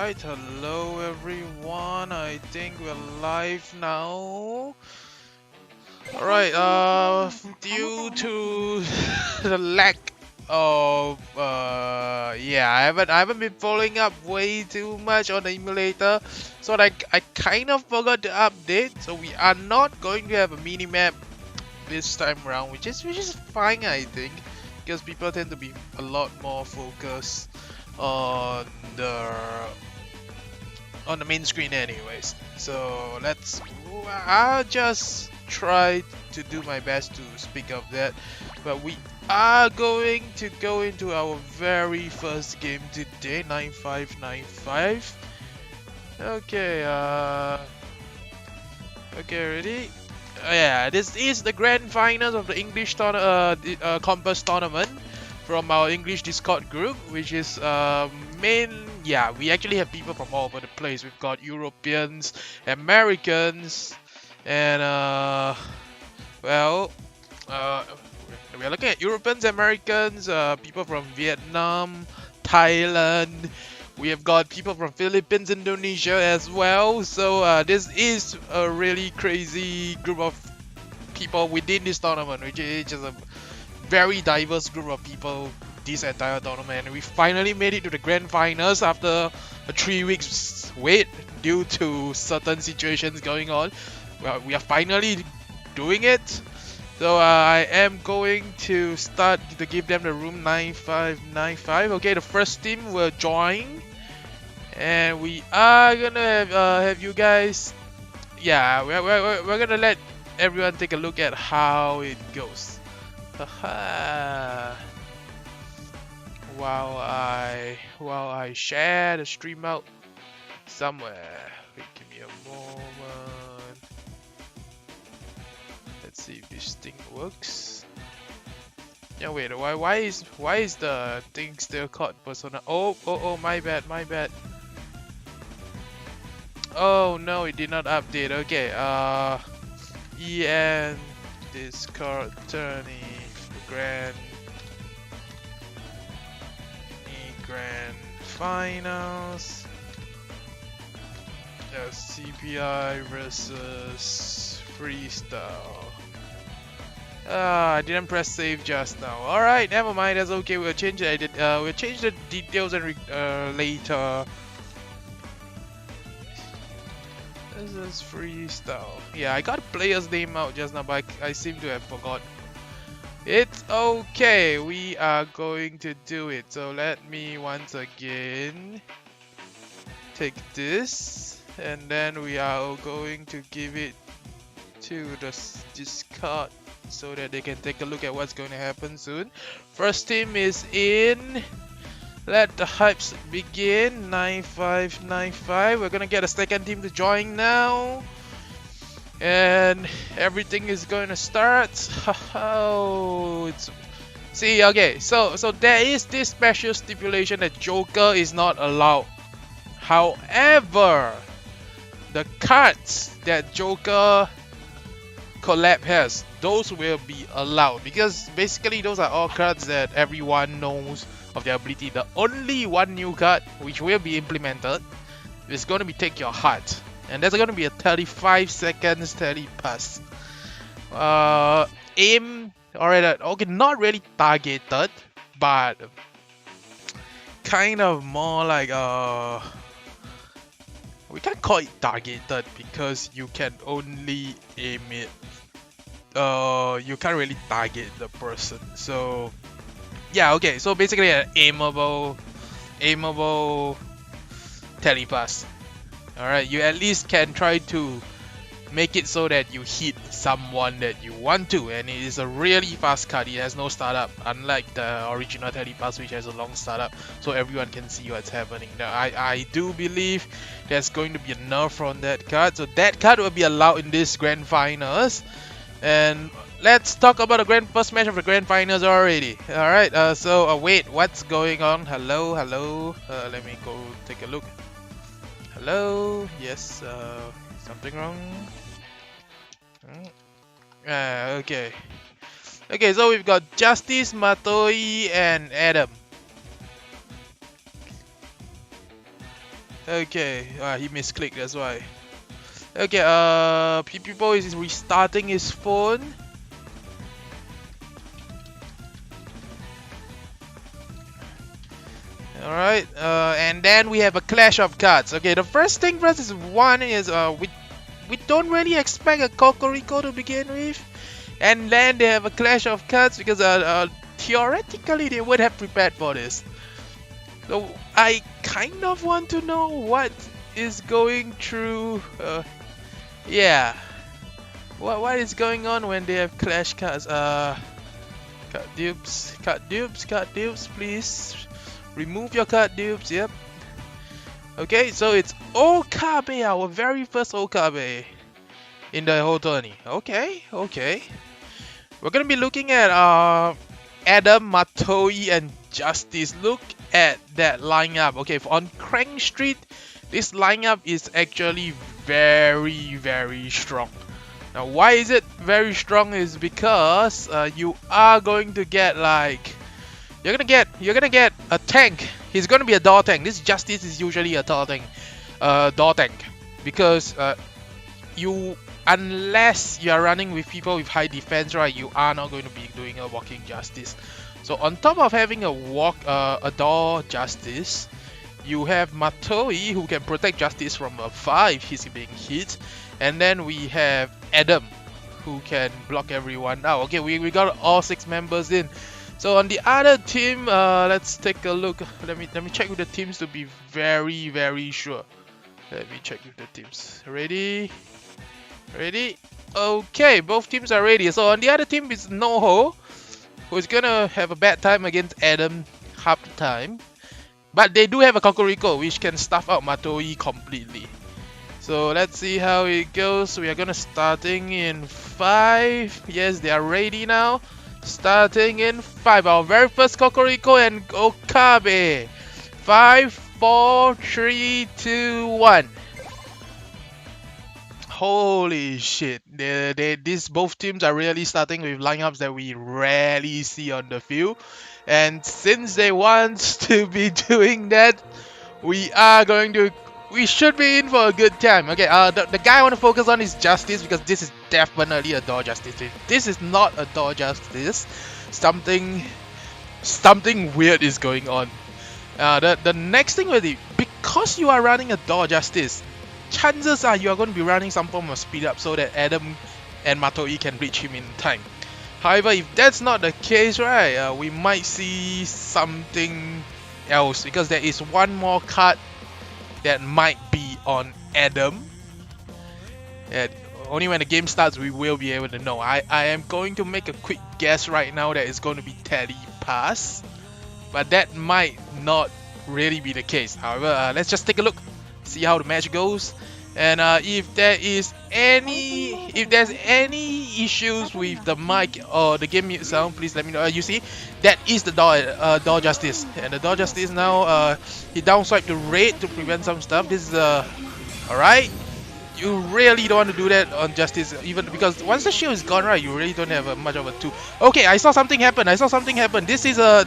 Alright, hello everyone. I think we're live now. Alright, due to the lack of I haven't been following up way too much on the emulator, so I kind of forgot to update. So we are not going to have a mini map this time around, which is fine, I think, because people tend to be a lot more focused on the main screen anyways. So I'll just try to do my best to speak of that. But we are going to go into our very first game today, 9595. Okay, ready? Yeah, this is the grand finals of the English Compass tournament from our English Discord group, which is we actually have people from all over the place. We've got Europeans, Americans, and we are looking at Europeans, Americans, people from Vietnam, Thailand. We have got people from Philippines, Indonesia as well. So this is a really crazy group of people within this tournament, which is just a very diverse group of people this entire tournament. And we finally made it to the grand finals after a 3 weeks wait due to certain situations going on. Well, we are finally doing it. So I am going to start to give them the room 9595. Okay, the first team will join, and we are gonna have you guys. Yeah, we're gonna let everyone take a look at how it goes. Haha. While I share the stream out somewhere. Wait, give me a moment. Let's see if this thing works. Yeah, wait. Why is the thing still called Persona? Oh, my bad. Oh no, it did not update. Okay. EN Discord Tourney Grand Finals. CPI versus Freestyle. I didn't press save just now. Alright, never mind, that's okay. We'll change it. We'll change the details and later. This is Freestyle. Yeah, I got a player's name out just now, but I seem to have forgot. It's okay, we are going to do it. So let me once again take this, and then we are going to give it to the Discord so that they can take a look at what's going to happen soon. First team is in. Let the hypes begin. 9595. We're gonna get a second team to join now, and everything is going to start. See, okay, so there is this special stipulation that Joker is not allowed. However, the cards that Joker collab has, those will be allowed, because basically those are all cards that everyone knows of their ability. The only one new card which will be implemented is going to be Take Your Heart, and there's going to be a 35 seconds telepass. Aim, alright, okay, not really targeted, but kind of more like we can't call it targeted because you can only aim it. You can't really target the person. So yeah, okay. So basically, an aimable telepass. All right, you at least can try to make it so that you hit someone that you want to, and it is a really fast card. It has no startup, unlike the original telepass, which has a long startup, so everyone can see what's happening. Now, I do believe there's going to be a nerf on that card, so that card will be allowed in this grand finals. And let's talk about the first match of the grand finals already. Alright, wait, what's going on? Hello. Let me go take a look. Hello, yes, something wrong? Okay. Okay, so we've got Justice, Matoi, and Adam. Okay, he misclicked, that's why. Okay, People is restarting his phone. Alright, and then we have a clash of cards. Okay, the first thing first is we don't really expect a Cocorico to begin with. And then they have a clash of cards because theoretically they would have prepared for this. So I kind of want to know what is going through. Yeah, what is going on when they have clash cards? Card dupes, please. Remove your card dupes. Yep. Okay, so it's Okabe, our very first Okabe in the whole tourney. Okay. We're gonna be looking at Adam, Matoi, and Justice. Look at that lineup. Okay, on Crank Street, this lineup is actually very strong. Now, why is it very strong? Is because you are going to get like you're gonna get a tank. He's gonna be a door tank. This Justice is usually a door tank because unless you are running with people with high defense, right, you are not going to be doing a walking Justice. So on top of having a door Justice, you have Matoi who can protect Justice from afar if he's being hit, and then we have Adam who can block everyone out. Okay, we got all 6 members in. So on the other team, let's take a look. Let me check with the teams to be very sure. Let me check with the teams. Ready? Okay, both teams are ready. So on the other team is Noho, who is gonna have a bad time against Adam half the time. But they do have a Cocorico, which can stuff out Matoi completely. So let's see how it goes. We are gonna starting in 5. Yes, they are ready now. Starting in 5. Our very first Cocorico and Okabe. 5, 4, 3, 2, 1. Holy shit. These both teams are really starting with lineups that we rarely see on the field. And since they want to be doing that, we should be in for a good time. Okay, the guy I want to focus on is Justice because this is definitely a door Justice. This is not a door Justice. Something weird is going on. The next thing will be, because you are running a door Justice, chances are you are going to be running some form of speed up so that Adam and Matoi can reach him in time. However, if that's not the case, right, we might see something else because there is one more card that might be on Adam. And only when the game starts we will be able to know. I am going to make a quick guess right now that it's going to be Telepass, but that might not really be the case. However, let's just take a look, see how the match goes, and if there's any issues with the mic or the game mute sound, please let me know. You see, that is the door Justice, and the door Justice now he downswipe to raid to prevent some stuff. This is alright. You really don't want to do that on Justice, even because once the shield is gone, right, you really don't have much of a tool. Okay, I saw something happen. This is the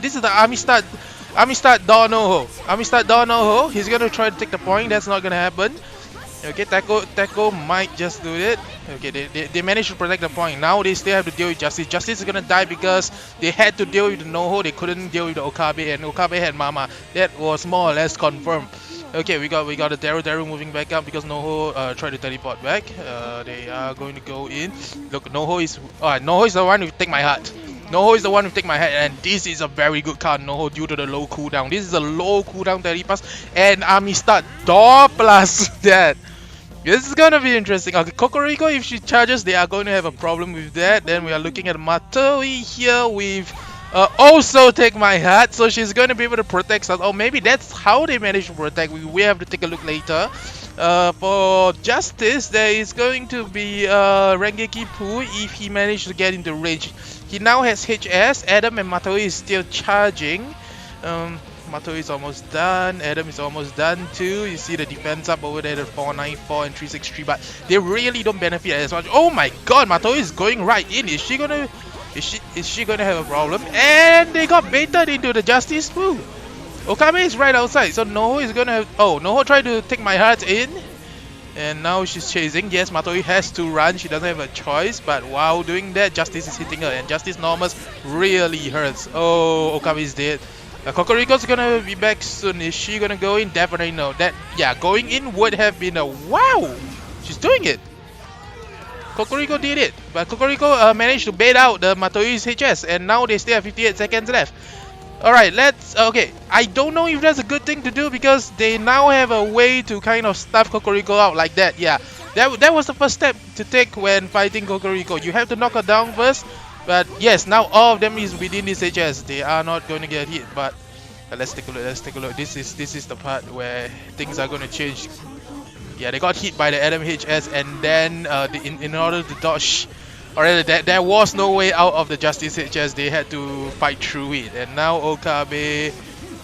Amistad Door Noho. He's gonna try to take the point. That's not gonna happen. Okay, Taco might just do it. Okay, they managed to protect the point. Now they still have to deal with Justice. Justice is gonna die because they had to deal with the Noho. They couldn't deal with the Okabe, and Okabe had Mama. That was more or less confirmed. Okay, we got the Daru moving back up because Noho tried to teleport back. They are going to go in. Look, Noho is the one who take my heart. And this is a very good card, Noho, due to the low cooldown. This is a low cooldown Telepass, and Amistad Door plus that. This is gonna be interesting. Okay, Cocorico, if she charges, they are going to have a problem with that. Then we are looking at Matoi here with also take my heart, so she's going to be able to protect us. Oh, maybe that's how they manage to protect. We have to take a look later. For Justice, there is going to be Rengeki Poo if he managed to get into range. He now has HS. Adam and Matoi is still charging. Matoi is almost done. Adam is almost done too. You see the defense up over there at 494 and 363, but they really don't benefit as much. Oh my god, Matoi is going right in. Is she gonna have a problem? And they got baited into the Justice Poo. Okabe is right outside, so Noho is gonna have... Oh, Noho tried to take my heart in. And now she's chasing. Yes, Matoi has to run. She doesn't have a choice. But while doing that, Justice is hitting her. And Justice Normus really hurts. Oh, Okabe is dead. Kokoriko's gonna be back soon. Is she gonna go in? Definitely no. Yeah, going in would have been a... Wow! She's doing it. Kokoriko did it. But Kokoriko managed to bait out the Matoi's HS. And now they still have 58 seconds left. Alright, let's... Okay, I don't know if that's a good thing to do because they now have a way to kind of stuff Kokoriko out like that. Yeah, that was the first step to take when fighting Kokoriko. You have to knock her down first. But yes, now all of them is within this HS. They are not going to get hit. But let's take a look. Let's take a look. This is the part where things are going to change. Yeah, they got hit by the Adam HS, and then in order to dodge... Alright, there was no way out of the Justice HS. They had to fight through it, and now Okabe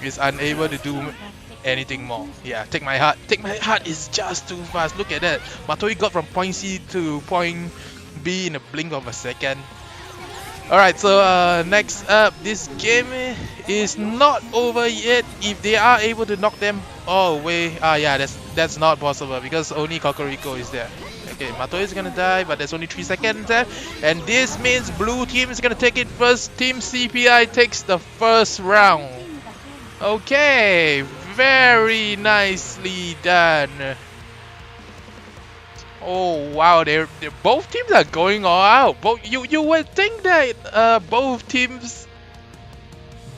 is unable to do anything more. Yeah, take my heart. Take my heart is just too fast. Look at that. Matoi got from point C to point B in a blink of a second. Alright, so next up, this game is not over yet. If they are able to knock them all away, yeah, that's not possible because only Kokoriko is there. Okay, Matoi is gonna die, but there's only 3 seconds left, and this means blue team is gonna take it first. Team CPI takes the first round. Okay, very nicely done. Oh wow, they're both teams are going all out. You would think that both teams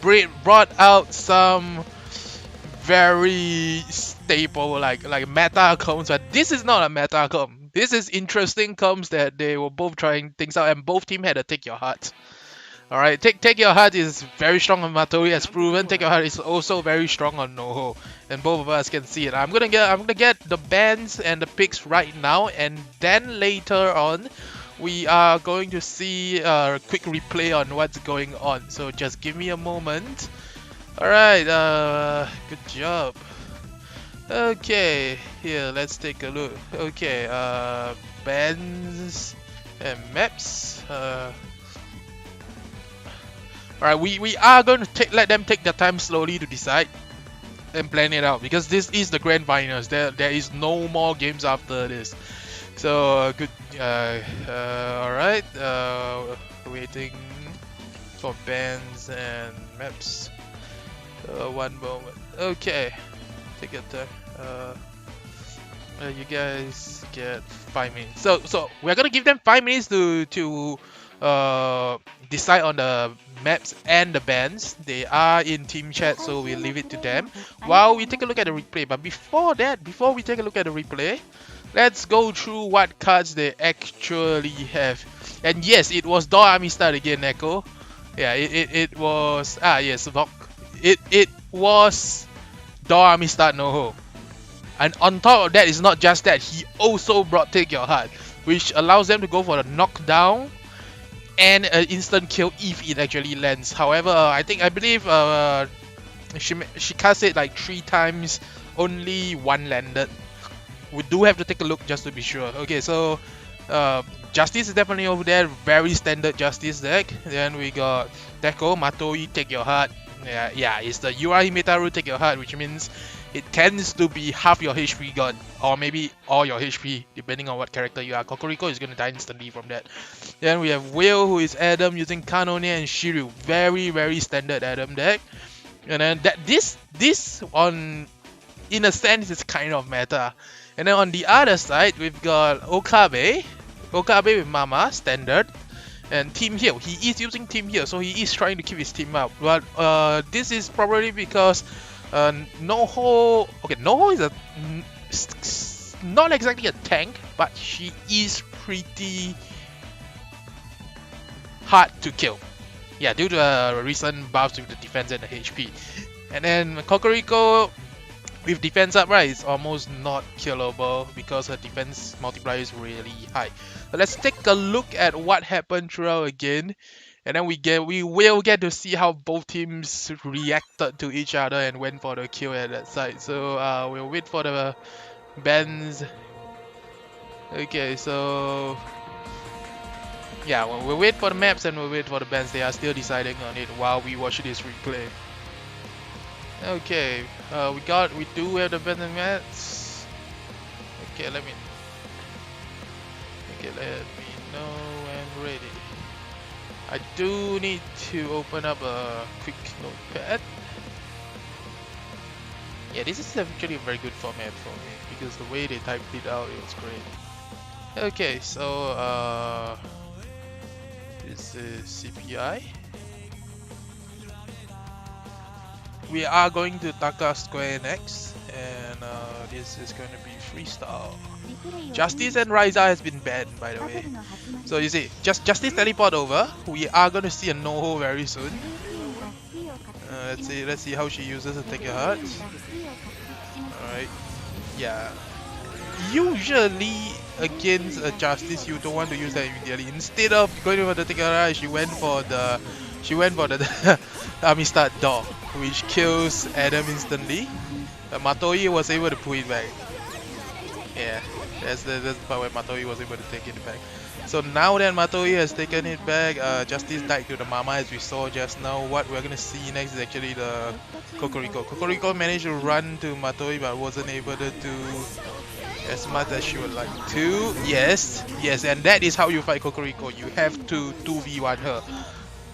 brought out some very stable like meta comms, but this is not a meta comm. This is interesting comms that they were both trying things out, and both team had a Take Your Heart. Alright, take Your Heart is very strong on Matoi as proven. Take Your Heart is also very strong on Noho, and both of us can see it. I'm gonna get the bans and the picks right now, and then later on we are going to see a quick replay on what's going on. So just give me a moment. Alright, good job. Okay, here let's take a look. Okay, bans and maps. Alright, we are going to let them take their time slowly to decide and plan it out because this is the grand finals. There is no more games after this. So good. Alright, waiting for bans and maps. One moment. Okay. Take your turn. You guys get 5 minutes. So we're gonna give them 5 minutes to decide on the maps and the bands. They are in team chat, so we'll leave it to them while we take a look at the replay. But before that, before we take a look at the replay, let's go through what cards they actually have. And yes, it was Door Army Start again, Echo. Yeah, it was yes, it was Door Army Start Noho. And on top of that, it's not just that, he also brought Take Your Heart, which allows them to go for the knockdown and an instant kill if it actually lands. However, I believe she cast it like 3 times, only 1 landed. We do have to take a look just to be sure. Okay, so Justice is definitely over there, very standard Justice deck. Then we got Deko, Matoi, Take Your Heart. Yeah, it's the Ura Himetaru Take Your Heart, which means it tends to be half your HP gone, or maybe all your HP, depending on what character you are. Kokoriko is gonna die instantly from that. Then we have Will, who is Adam using Kanone and Shiryu. Very standard Adam deck. And then this on, in a sense, is kind of meta. And then on the other side, we've got Okabe with Mama, standard. And Team Heal, he is using Team Heal, so he is trying to keep his team up. But this is probably because Noho is not exactly a tank, but she is pretty hard to kill. Yeah, due to recent buffs with the defense and the HP. And then Kokoriko with defense up, right, is almost not killable because her defense multiplier is really high. So let's take a look at what happened throughout again, and then we will get to see how both teams reacted to each other and went for the kill at that side. So we'll wait for the bans. Okay, so yeah, we'll wait for the maps and we'll wait for the bans. They are still deciding on it while we watch this replay. Okay, we do have the button mats. Okay, let me know when ready. I do need to open up a quick notepad. Yeah, this is actually a very good format for me because the way they typed it out, it was great. Okay, so this is CPI. We are going to Taka Square next, and this is going to be Freestyle. Justice and Ryza has been banned, by the way. So you see, Justice teleport over. We are going to see a no-ho very soon. Let's see how she uses the Take Your Heart. Alright, yeah. Usually against a Justice, you don't want to use that immediately. Instead of going for the Take Your Heart, she went for the Army Start Door, which kills Adam instantly. But Matoi was able to pull it back. Yeah, that's the part where Matoi was able to take it back. So now that Matoi has taken it back, Justice died to the Mama as we saw just now. What we're gonna see next is actually the Kokoriko. Kokoriko managed to run to Matoi but wasn't able to do as much as she would like to. Yes, and that is how you fight Kokoriko. You have to 2v1 her.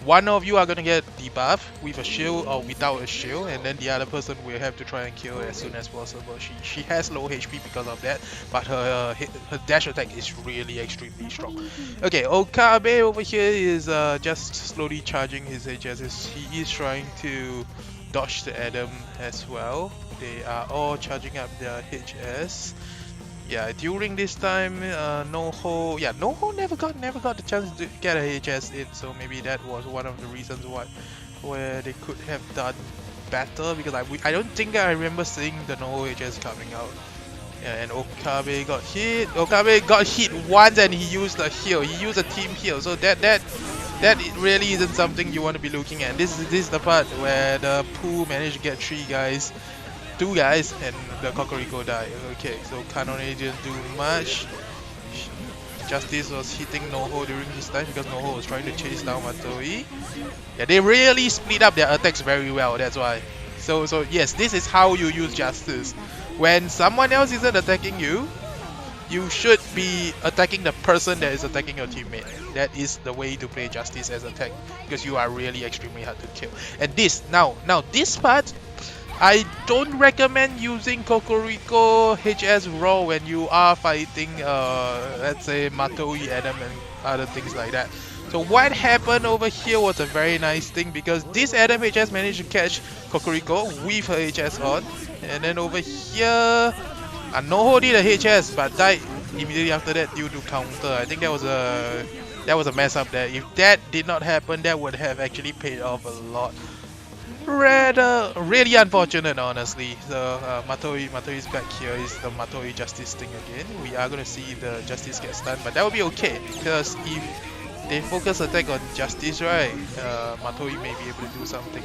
One of you are gonna get debuff with a shield or without a shield, and then the other person will have to try and kill her as soon as possible. She has low HP because of that, but her dash attack is really extremely strong. Okay, Okabe over here is just slowly charging his HSs. He is trying to dodge the Adam as well. They are all charging up their HS. Yeah, during this time, No-Ho never got the chance to get a HS in, so maybe that was one of the reasons where they could have done better, because I don't think I remember seeing the No-Ho HS coming out. Yeah, and Okabe got hit. Okabe got hit once and he used a heal. He used a team heal, so that really isn't something you want to be looking at. This is the part where the pool managed to get 2 guys, and the Kokoriko died. Okay, so Kanone didn't do much. Justice was hitting No-Ho during his time because No-Ho was trying to chase down Matoi. Yeah, they really split up their attacks very well, that's why. So yes, this is how you use Justice. When someone else isn't attacking you, you should be attacking the person that is attacking your teammate. That is the way to play Justice as a tank, because you are really extremely hard to kill. And this, now this part, I don't recommend using Kokoriko HS raw when you are fighting, let's say Matoi, Adam, and other things like that. So what happened over here was a very nice thing, because this Adam HS managed to catch Kokoriko with her HS on, and then over here, No-Ho did a HS but died immediately after that due to counter. I think that was a mess up there. If that did not happen, that would have actually paid off a lot. Really unfortunate, honestly. So Matoi's back here is the Matoi Justice thing again. We are gonna see the Justice get stunned, but that will be okay, because if they focus attack on Justice, right, Matoi may be able to do something.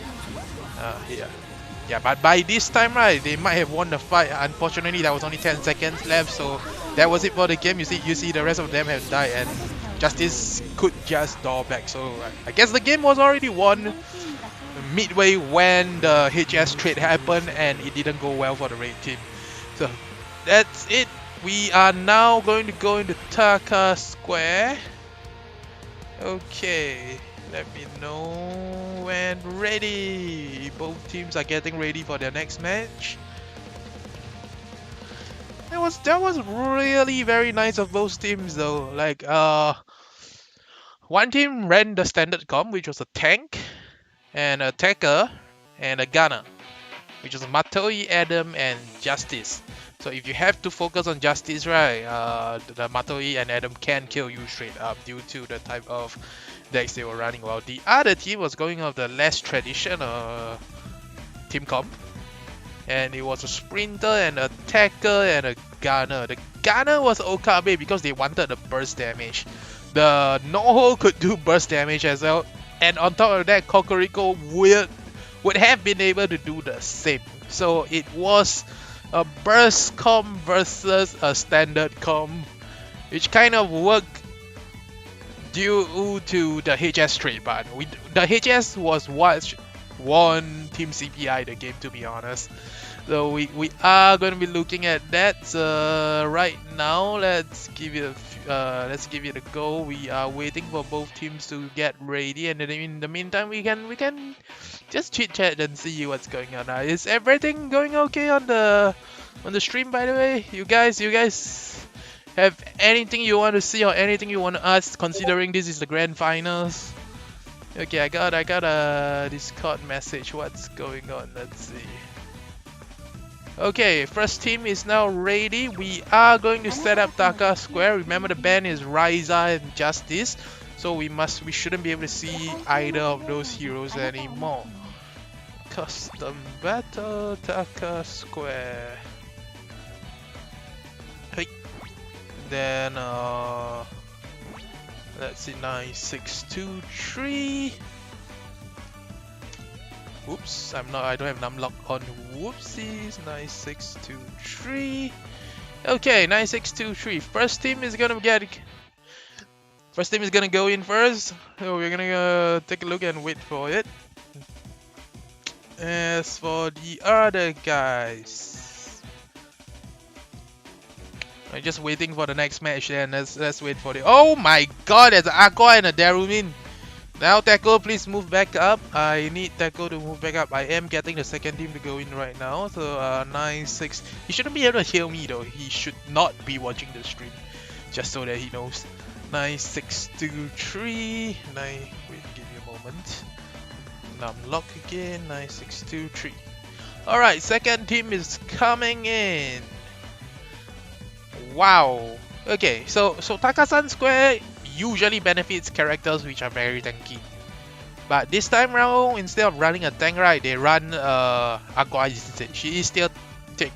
Yeah, but by this time, right, they might have won the fight. Unfortunately, there was only 10 seconds left, so that was it for the game. You see the rest of them have died, and Justice could just door back. So I guess the game was already won midway when the HS trade happened, and it didn't go well for the raid team. So that's it. We are now going to go into Taka Square. Okay, let me know when ready. Both teams are getting ready for their next match. That was really very nice of both teams though. Like one team ran the standard comp, which was a tank, and a attacker, and a gunner, which was Matoi, Adam, and Justice. So if you have to focus on Justice, right, the Matoi and Adam can kill you straight up due to the type of decks they were running. While the other team was going off the less traditional team comp, and it was a sprinter, and an attacker, and a gunner. The gunner was Okabe because they wanted the burst damage. The No-Ho could do burst damage as well, and on top of that, Kokoriko would have been able to do the same. So it was a burst comp versus a standard comp, which kind of worked due to the HS trade part. The HS was what won Team CPI the game, to be honest. So we are going to be looking at that right now. Let's give it a go. We are waiting for both teams to get ready, and then in the meantime we can just chit chat and see what's going on. Is everything going okay on the stream, by the way? You guys have anything you want to see or anything you want to ask, considering this is the grand finals? Okay, I got a Discord message. What's going on? Let's see. Okay, first team is now ready. We are going to set up Taka Square. Remember, the ban is Ryza and Justice, so we shouldn't be able to see either of those heroes anymore. Custom battle Taka Square. Hey. Then let's see, 9623. Oops, I don't have numlock on. Whoopsies, 9623. Okay, 9623. First team is gonna go in first. So we're gonna take a look and wait for it. As for the other guys, I'm just waiting for the next match. Then let's wait for the. Oh my God! There's an Aqua and a Darumin. Now Tackle, please move back up. I need Tackle to move back up. I am getting the second team to go in right now. So 9-6. He shouldn't be able to hear me though. He should not be watching the stream. Just so that he knows. 9623. Wait, give me a moment. Numlock again. 9623. Alright, second team is coming in. Wow. Okay, so Takasan Square usually benefits characters which are very tanky, but this time around, instead of running a tank, right, they run Aqua instead. She is still thick.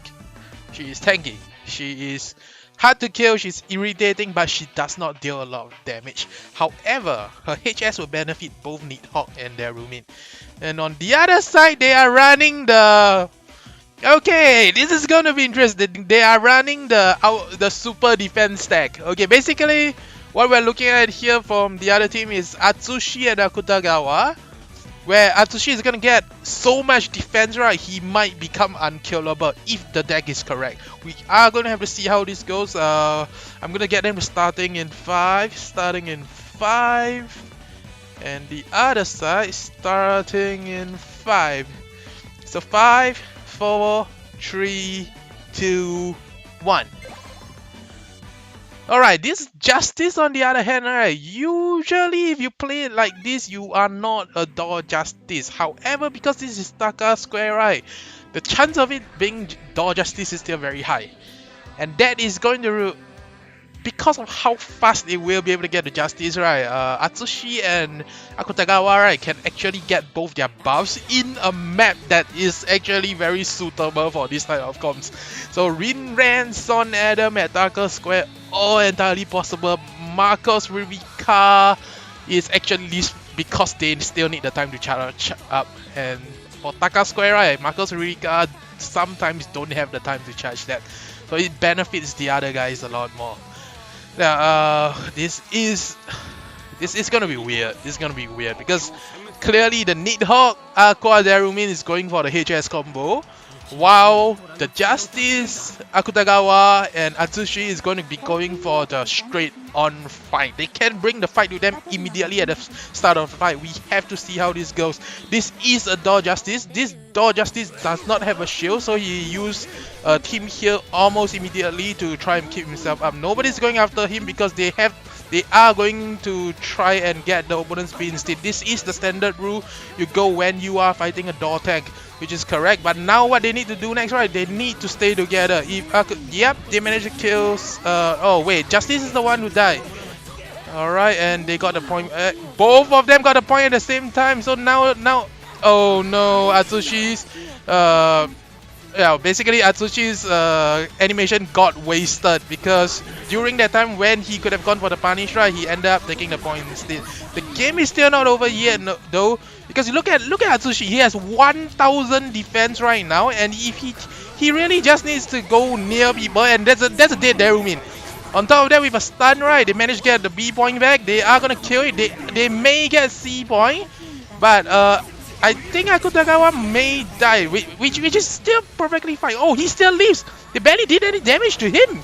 She is tanky. She is hard to kill. She's irritating, but she does not deal a lot of damage. However, her HS will benefit both Nidhogg and their roommate. And on the other side, they are running the. Okay, this is gonna be interesting. They are running the super defense stack. Okay, basically, what we're looking at here from the other team is Atsushi and Akutagawa, where Atsushi is gonna get so much defense, right? He might become unkillable if the deck is correct. We are gonna have to see how this goes. I'm gonna get them starting in 5, and the other side starting in 5. So 5, 4, 3, 2, 1. Alright, this Justice on the other hand, right, usually if you play it like this, you are not a Door Justice. However, because this is Taka Square, right, the chance of it being Door Justice is still very high. And that is going to, because of how fast they will be able to get the Justice, right, Atsushi and Akutagawa, right, can actually get both their buffs in a map that is actually very suitable for this type of comps. So Rin Ran, Son Adam at Taka Square, all entirely possible. Marcos Rivika is actually least because they still need the time to charge up. And for Taka Square, right, Marcos Rivika sometimes don't have the time to charge that. So it benefits the other guys a lot more. Now, this is gonna be weird. This is gonna be weird because clearly the Nidhogg Aqua Darumin is going for the HS combo, while the Justice, Akutagawa, and Atsushi is going to be going for the straight-on fight. They can bring the fight to them immediately at the start of the fight. We have to see how this goes. This is a Door Justice. This Door Justice does not have a shield, so he used a Team Heal almost immediately to try and keep himself up. Nobody's going after him because they are going to try and get the opponent's speed instead. This is the standard rule. You go when you are fighting a door tank, which is correct. But now what they need to do next, right? They need to stay together. If yep, they managed to kill. Oh wait, Justice is the one who died. All right, and they got the point. Both of them got a point at the same time. So now, oh no, Atsushi's. Yeah, basically Atsushi's animation got wasted because during that time when he could have gone for the punish, right, he ended up taking the point instead. The game is still not over yet, though, because you look at Atsushi. He has 1,000 defense right now, and if he really just needs to go near people, and that's a dead Darumin. On top of that, with a stun, right, they managed to get the B point back. They are gonna kill it. They may get C point, but I think Akutagawa may die, which is still perfectly fine. Oh, he still lives. They barely did any damage to him.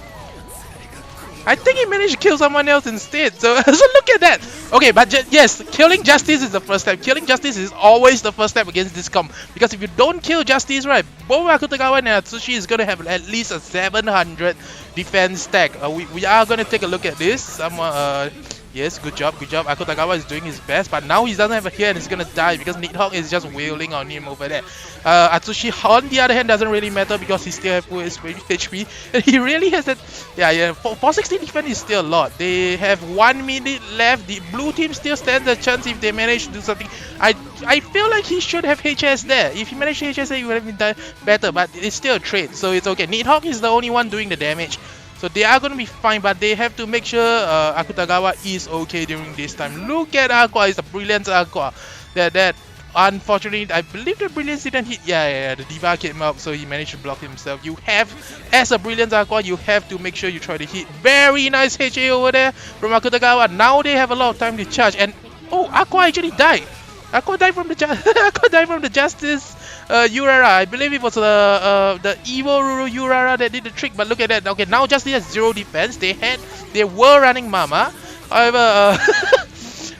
I think he managed to kill someone else instead. So, so look at that. Okay, but yes, killing Justice is the first step. Killing Justice is always the first step against this comp. Because if you don't kill Justice, right, both Akutagawa and Atsushi is going to have at least a 700 defense stack. We are going to take a look at this. Yes, good job, good job. Akutagawa is doing his best, but now he doesn't have a heal and he's gonna die because Nidhogg is just wailing on him over there. Atsushi, on the other hand, doesn't really matter because he still has full HP. And he really has that. Yeah. 460 defense is still a lot. They have 1 minute left. The blue team still stands a chance if they manage to do something. I feel like he should have HS there. If he managed to HS there, he would have been better, but it's still a trade, so it's okay. Nidhogg is the only one doing the damage. So they are going to be fine, but they have to make sure Akutagawa is okay during this time. Look at Aqua, it's a brilliant Aqua. That unfortunately, I believe the brilliance didn't hit. Yeah, the Diva came up, so he managed to block himself. You have, as a brilliant Aqua, you have to make sure you try to hit. Very nice HA over there from Akutagawa. Now they have a lot of time to charge, and oh, Aqua actually died. Aqua died from the Aqua died from the Justice Urara. I believe it was the evil Ruru Urara that did the trick. But look at that. Okay, now Justice has 0 defense. They were running Mama. However,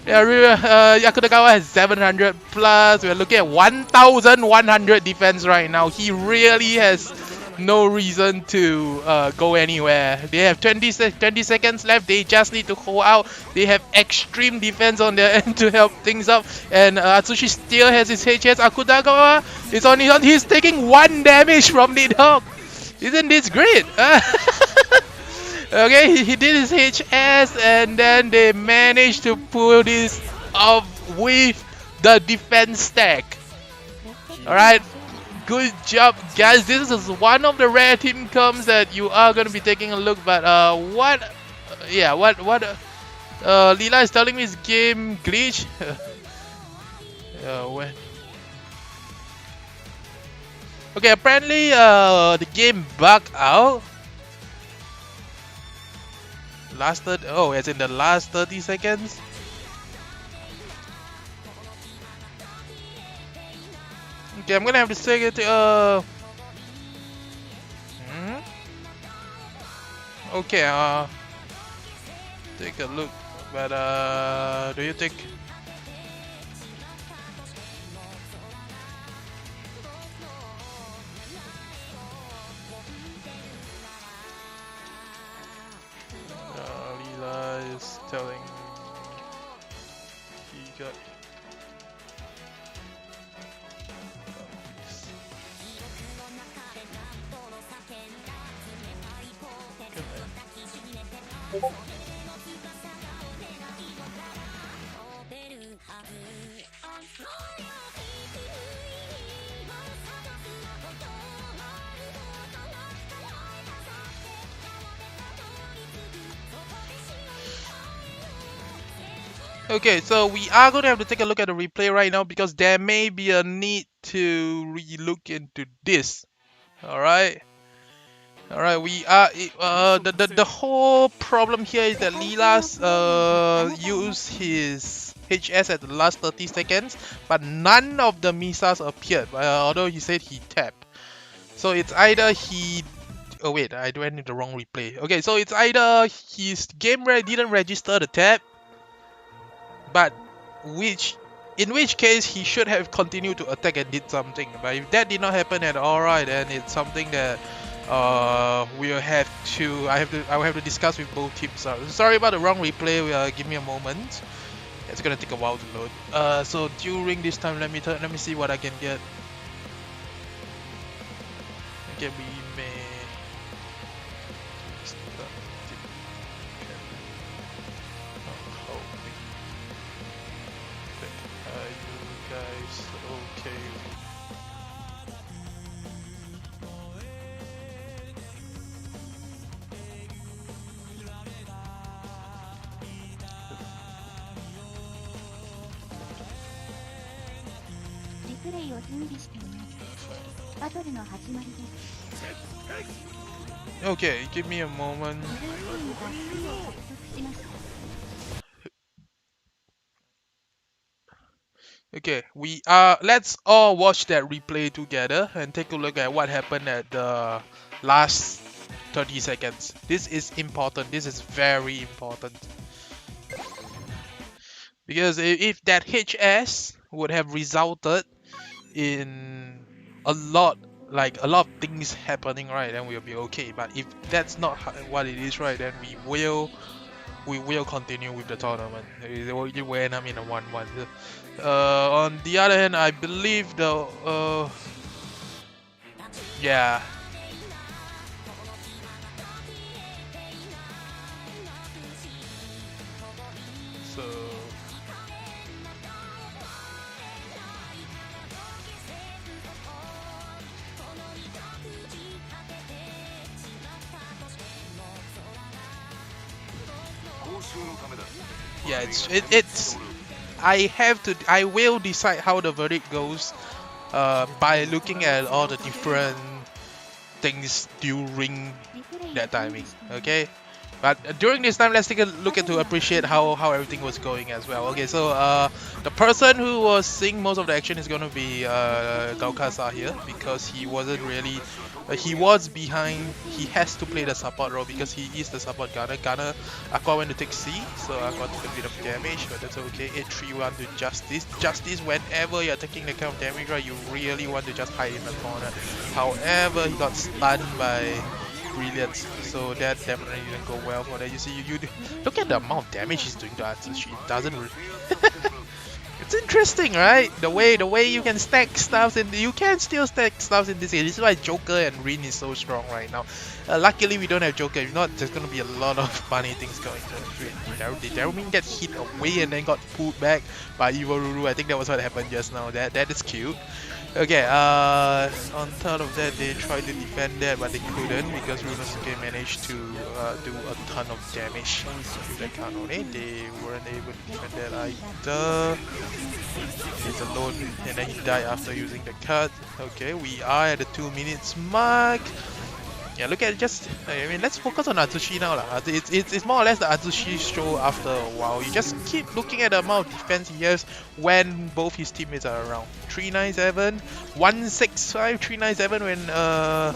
Akutagawa has 700 plus. We're looking at 1,100 defense right now. He really has no reason to go anywhere. They have 20 seconds left. They just need to hold out. They have extreme defense on their end to help things up. And Atsushi still has his HS. Akutagawa is on his own. He's taking 1 damage from Nidhogg. Isn't this great? Okay, he did his HS and then they managed to pull this off with the defense stack. Alright. Good job, guys. This is one of the rare team comps that you are gonna be taking a look. But Leela is telling me is game glitch. When? Okay, apparently the game bugged out. As in the last 30 seconds. Okay, I'm gonna have to take it to okay, take a look. But do you think Leela is telling he got Okay, so we are going to have to take a look at the replay right now because there may be a need to re-look into this. Alright. Alright, we are the whole problem here is that Leela's used his HS at the last 30 seconds, but none of the Misas appeared, although he said he tapped. So it's either he oh wait, I went in the wrong replay. Okay, so it's either his game didn't register the tap, but in which case he should have continued to attack and did something. But if that did not happen at all, right, then it's something that I will have to discuss with both teams. Sorry about the wrong replay. Give me a moment. It's gonna take a while to load. So during this time, let me see what I can get. Okay, we may. Okay, give me a moment. Okay, let's all watch that replay together and take a look at what happened at the last 30 seconds. This is important. This is very important. Because if that HS would have resulted in a lot, like a lot of things happening, right, then we'll be okay. But if that's not what it is, right, then we will continue with the tournament. It will end up in a 1-1. On the other hand, I believe the yeah. So yeah, it's I will decide how the verdict goes by looking at all the different things during that timing. Okay. But during this time, let's take a look at to appreciate how everything was going as well. Okay, so the person who was seeing most of the action is gonna be Gaukasa here because he wasn't really he was behind. He has to play the support role because he is the support gunner. Aqua went to take C, so Aqua took a bit of damage, but that's okay. 8-3-1 to Justice. Justice, whenever you're taking the kind of damage, right, you really want to just hide in the corner. However, he got stunned by Brilliance, so that definitely didn't go well for that. You see, you look at the amount of damage he's doing to Atsushi. It doesn't really it's interesting, right? The way you can stack stuffs, and you can still stack stuffs in this game. This is why Joker and Rin is so strong right now. Luckily, we don't have Joker. If not, there's gonna be a lot of funny things going on. Did Darwin get hit away and then got pulled back by Evil Ruru? I think that was what happened just now. That is cute. Okay, on top of that, they tried to defend that, but they couldn't because Runosuke managed to do a ton of damage with that Kanone. They weren't able to defend that either. He's alone, and then he died after using the cut. Okay, we are at the 2 minutes mark. Yeah, look at it, just, I mean, let's focus on Atsushi now lah. It's more or less the Atsushi show after a while. You just keep looking at the amount of defense he has when both his teammates are around. 397, 165, 397 when yeah,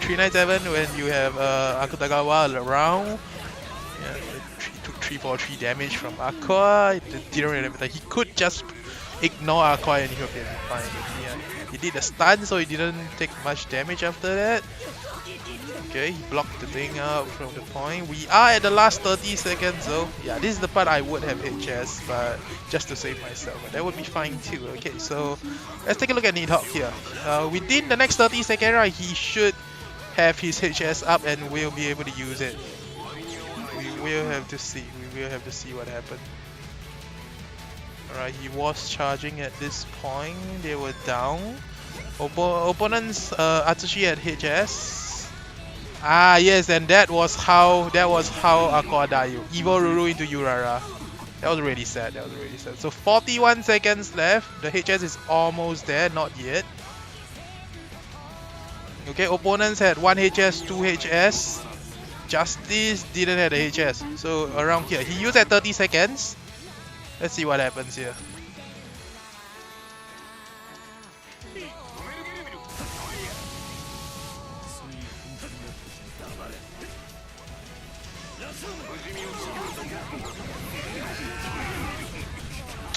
397 when you have Akutagawa around. Yeah, took 343 damage from Aqua. It didn't really matter. He could just ignore Aqua and he would be fine. Yeah. He did a stun, so he didn't take much damage after that. Okay, he blocked the thing out from the point. We are at the last 30 seconds though. Yeah, this is the part I would have HS, but just to save myself. But that would be fine too. Okay, so let's take a look at Needhawk here. Within the next 30 seconds, right, he should have his HS up and we'll be able to use it. We will have to see. We will have to see what happened. Alright, he was charging at this point. They were down. Opponents Atsushi had HS. Ah yes, and that was how Aqua died. Evil Ruru into Urara. That was really sad. That was really sad. So 41 seconds left. The HS is almost there, not yet. Okay, opponents had 1 HS, 2 HS. Justice didn't have the HS. So around here. He used at 30 seconds. Let's see what happens here.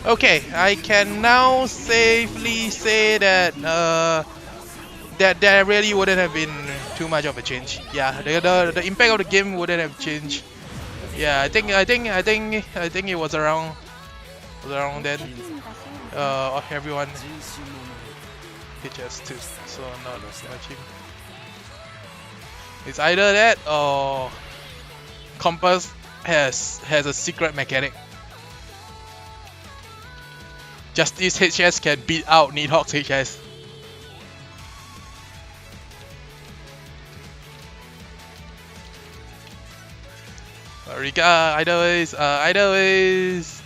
Okay, I can now safely say that that there really wouldn't have been too much of a change. Yeah, the impact of the game wouldn't have changed. Yeah, I think it was around then. Everyone HS too, so not much him. It's either that or Compass has a secret mechanic. Justice HS can beat out Needhawk's HS. Either ways. Either ways,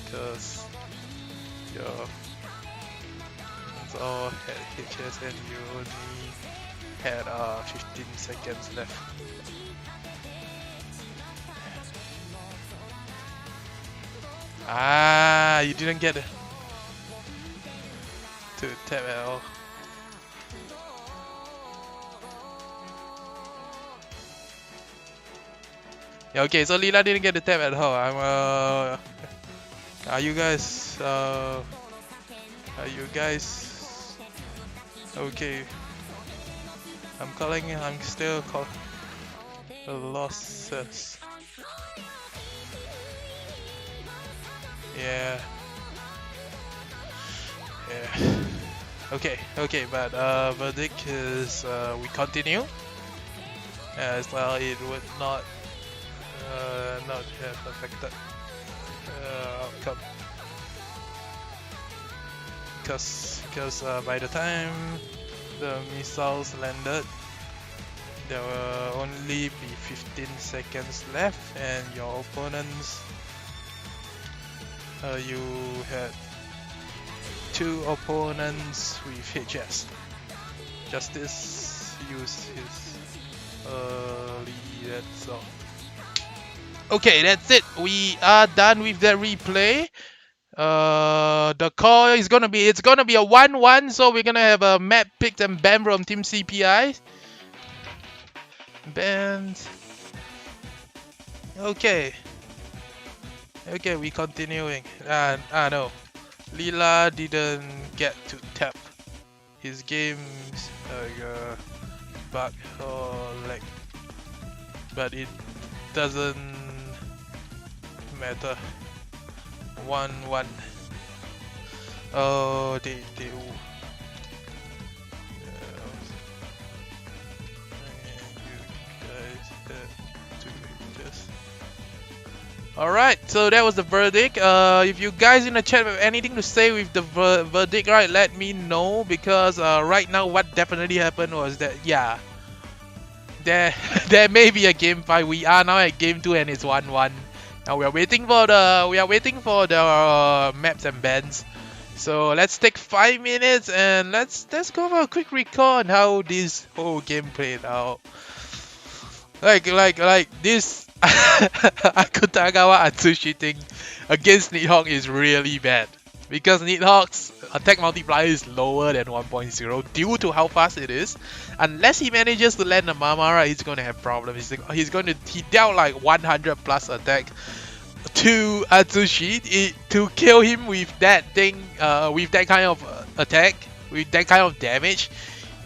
because all had HS and you only had 15 seconds left. Ah, you didn't get it to tap at all. Yeah, okay, so Leela didn't get the tap at all. Are you guys okay? I'm still calling the losses. Yeah. Okay, but verdict is we continue as well. It would not have affected outcome because by the time the missiles landed, there will only be 15 seconds left, and your opponents, you had 2 opponents with HS. Justice used his early, that's all. Okay, that's it. We are done with the replay. The call is gonna be a 1-1, so we're gonna have a map picked and ban from Team CPI. Banned. Okay, we continuing. No. Leela didn't get to tap. His game's bug or lag, but it doesn't matter. 1-1. Oh, they Alright, so that was the verdict. If you guys in the chat have anything to say with the verdict, right, let me know, because right now what definitely happened was that, yeah, there may be a game 5. We are now at game 2 and it's 1-1. Now we are waiting for the maps and bans. So let's take 5 minutes and let's go for a quick recall on how this whole game played out. Like this Akutagawa Atsushi thing against Nidhogg is really bad, because Nidhogg's attack multiplier is lower than 1.0 due to how fast it is. Unless he manages to land a Mamara, he's gonna have problems. He dealt like 100 plus attack to Atsushi to kill him with that thing, with that kind of attack, with that kind of damage.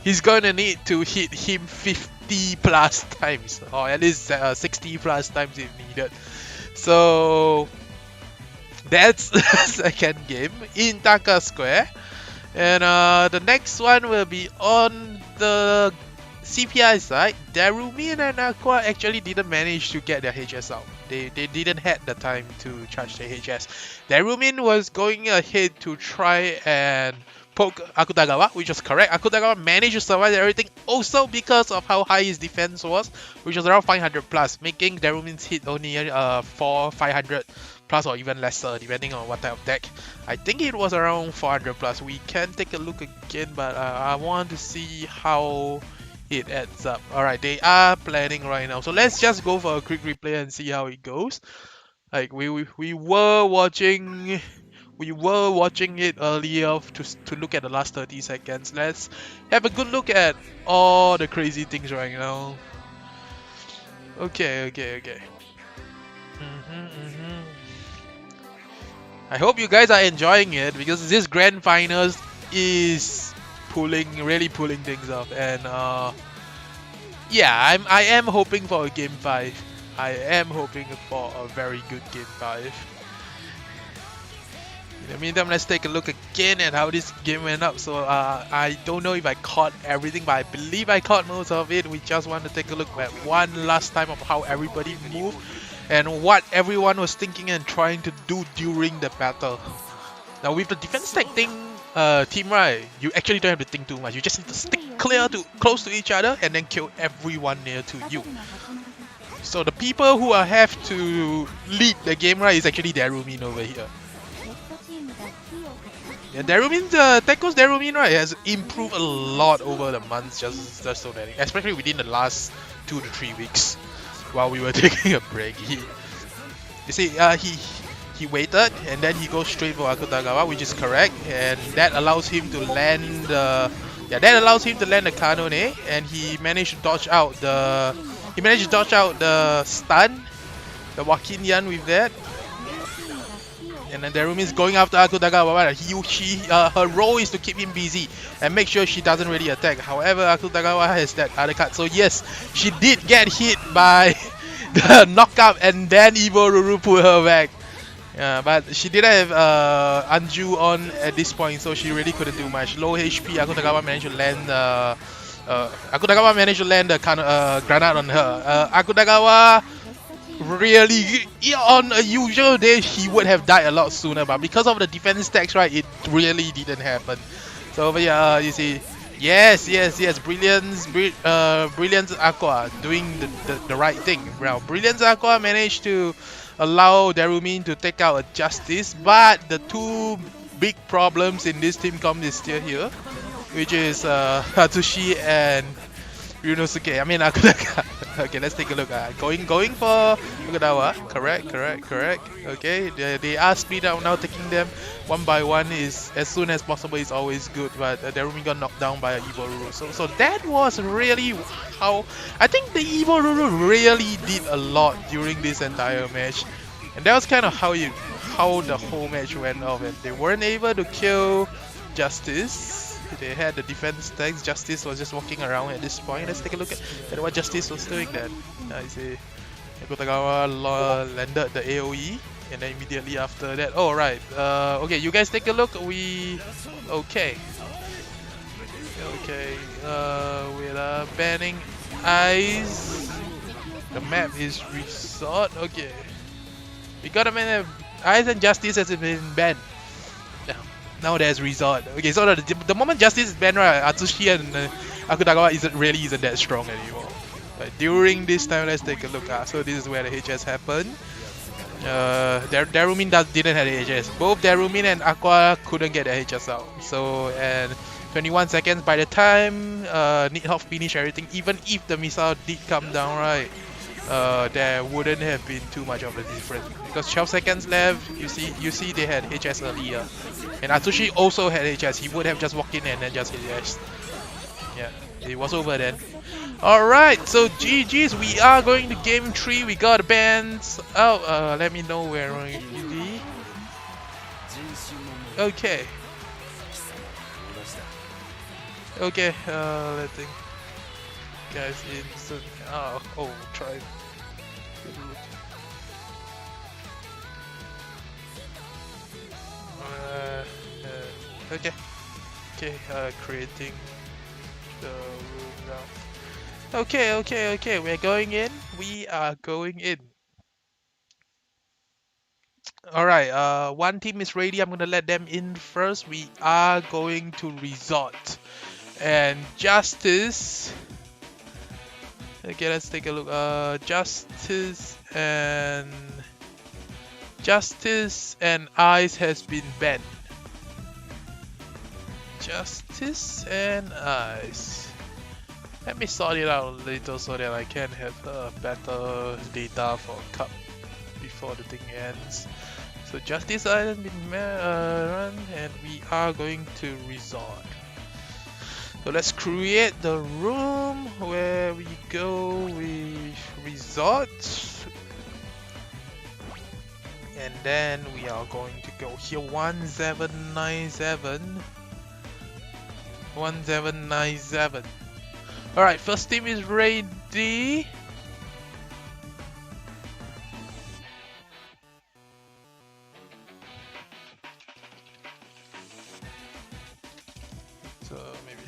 He's gonna need to hit him 50 plus times, or at least 60 plus times if needed. So that's the second game in Taka Square, and the next one will be on the CPI side. Darumi and Aqua actually didn't manage to get their HS out. They didn't have the time to charge their HS. Darumin was going ahead to try and poke Akutagawa, which was correct. Akutagawa managed to survive everything, also because of how high his defense was, which was around 500 plus, making Darumin's hit only 500 plus or even lesser, depending on what type of deck. I think it was around 400 plus. We can take a look again, but I want to see how it adds up. Alright, they are planning right now, so let's just go for a quick replay and see how it goes. Like we were watching it earlier to look at the last 30 seconds. Let's have a good look at all the crazy things right now. Okay. I hope you guys are enjoying it, because this grand finals is really pulling things up, and yeah, I am hoping for a game 5. I am hoping for a very good game 5. In the meantime, let's take a look again at how this game went up. So I don't know if I caught everything, but I believe I caught most of it. We just want to take a look at one last time of how everybody moved and what everyone was thinking and trying to do during the battle. Now with the defense tech thing, team, right, you actually don't have to think too much. You just need to stick close to each other and then kill everyone near to you. So the people who have to lead the game, right, is actually Darumin over here. Yeah, Darumin, Tekko's Darumin, right, has improved a lot over the months, just so that, especially within the last 2 to 3 weeks, while we were taking a break. You see, he waited and then he goes straight for Akutagawa, which is correct, and that allows him to land the Kanone, and he managed to dodge out the stun, the Wakin Yan with that. And then Darumi is going after Akutagawa. Her role is to keep him busy and make sure she doesn't really attack. However, Akutagawa has that other card. So yes, she did get hit by the knockup, and then Evo Ruru put her back. But she didn't have Anju on at this point, so she really couldn't do much. Low HP, Akutagawa managed to land the granite on her. Akutagawa really, on a usual day he would have died a lot sooner, but because of the defense stacks, right, it really didn't happen. So but yeah, you see, yes, Brilliance Aqua doing the right thing. Well, Brilliance Aqua managed to allow Darumin to take out a Justice, but the two big problems in this team comp is still here, which is Hatsushi and Ryunosuke. I mean Akutagawa. Okay, let's take a look. Going for Akutagawa. Correct. Okay, they are split out now. Taking them one by one is as soon as possible is always good. But Darumi got knocked down by Evo Ruru. So that was really how I think the Evo Ruru really did a lot during this entire match, and that was kind of how the whole match went off. And they weren't able to kill Justice. They had the defense stacks. Justice was just walking around at this point. Let's take a look at what Justice was doing then. I see Akutagawa landed the AoE, and then immediately after that, oh right, okay, you guys take a look. Okay, with banning eyes. The map is resort. Okay, we got a man. Eyes and Justice has been banned. Now there's resort. Okay, so the moment Justice is banned, right, Atsushi and Akutagawa isn't that strong anymore. But during this time, let's take a look. So this is where the HS happened. Darumin didn't have the HS. Both Darumin and Aqua couldn't get the HS out. So and 21 seconds by the time Nidhogg finished everything, even if the missile did come down, right, there wouldn't have been too much of a difference, because 12 seconds left. You see they had HS earlier, and Atsushi also had HS. He would have just walked in and then just HS. Yeah, it was over then. Alright, so GG's, we are going to game 3. We got bands out. Let me know where we're going to be. Okay, let's think. Guys, instant. Try. Okay, creating the room now. Okay, we're going in. We are going in. Alright, one team is ready. I'm gonna let them in first. We are going to resort. And Justice. Okay, let's take a look. Justice and Eyes has been banned. Justice and Eyes. Let me sort it out a little so that I can have better data for Cup before the thing ends. So Justice has been run, and we are going to resort. So let's create the room where we go with resort, and then we are going to go here 1797. Alright, first team is ready. So maybe.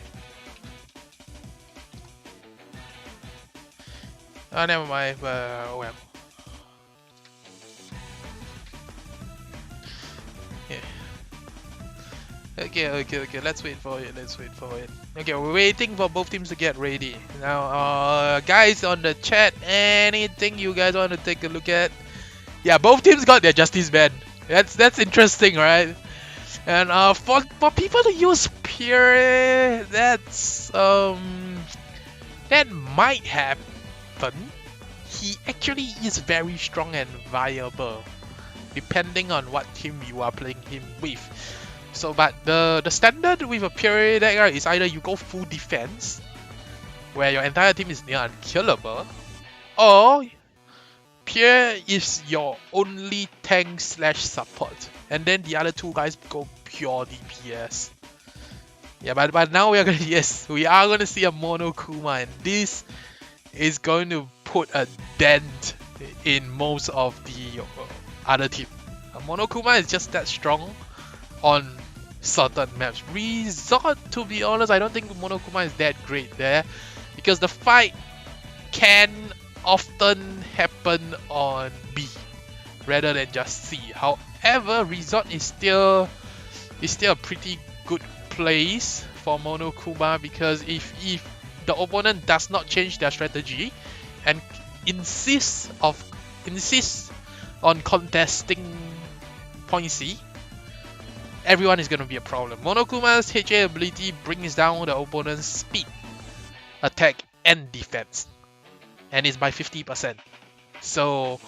Never mind, but well. Yeah. Okay, let's wait for it. Okay, we're waiting for both teams to get ready. Now, guys on the chat, anything you guys want to take a look at? Yeah, both teams got their Justice ban. That's interesting, right? And for people to use Pure, that might happen. He actually is very strong and viable, depending on what team you are playing him with. So, but the standard with a Pure deck, right, is either you go full defense, where your entire team is near unkillable, or Pure is your only tank / support, and then the other two guys go pure DPS. Yeah, but now we are gonna see a Mono Kuma, and this is going to put a dent in most of the other team. Mono Kuma is just that strong on certain maps. Resort, to be honest, I don't think Mono Kuma is that great there, because the fight can often happen on B rather than just C. However, Resort is still a pretty good place for Mono Kuma, because if the opponent does not change their strategy and insists on contesting point C, everyone is going to be a problem. Mono Kuma's HA ability brings down the opponent's speed, attack, and defense, and it's by 50%. So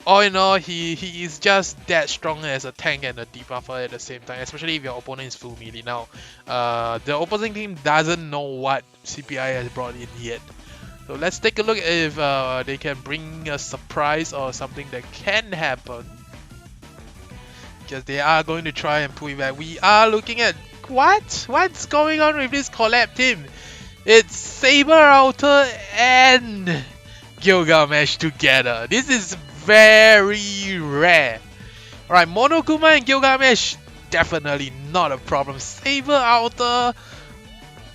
all in all, he is just that strong as a tank and a debuffer at the same time, especially if your opponent is full melee. Now, the opposing team doesn't know what CPI has brought in yet. So let's take a look if they can bring a surprise or something that can happen. Because they are going to try and pull it back. We are looking at what's going on with this collab team. It's Saber Outer and Gilgamesh together. This is very rare. Alright, Mono Kuma and Gilgamesh, definitely not a problem. Saber Outer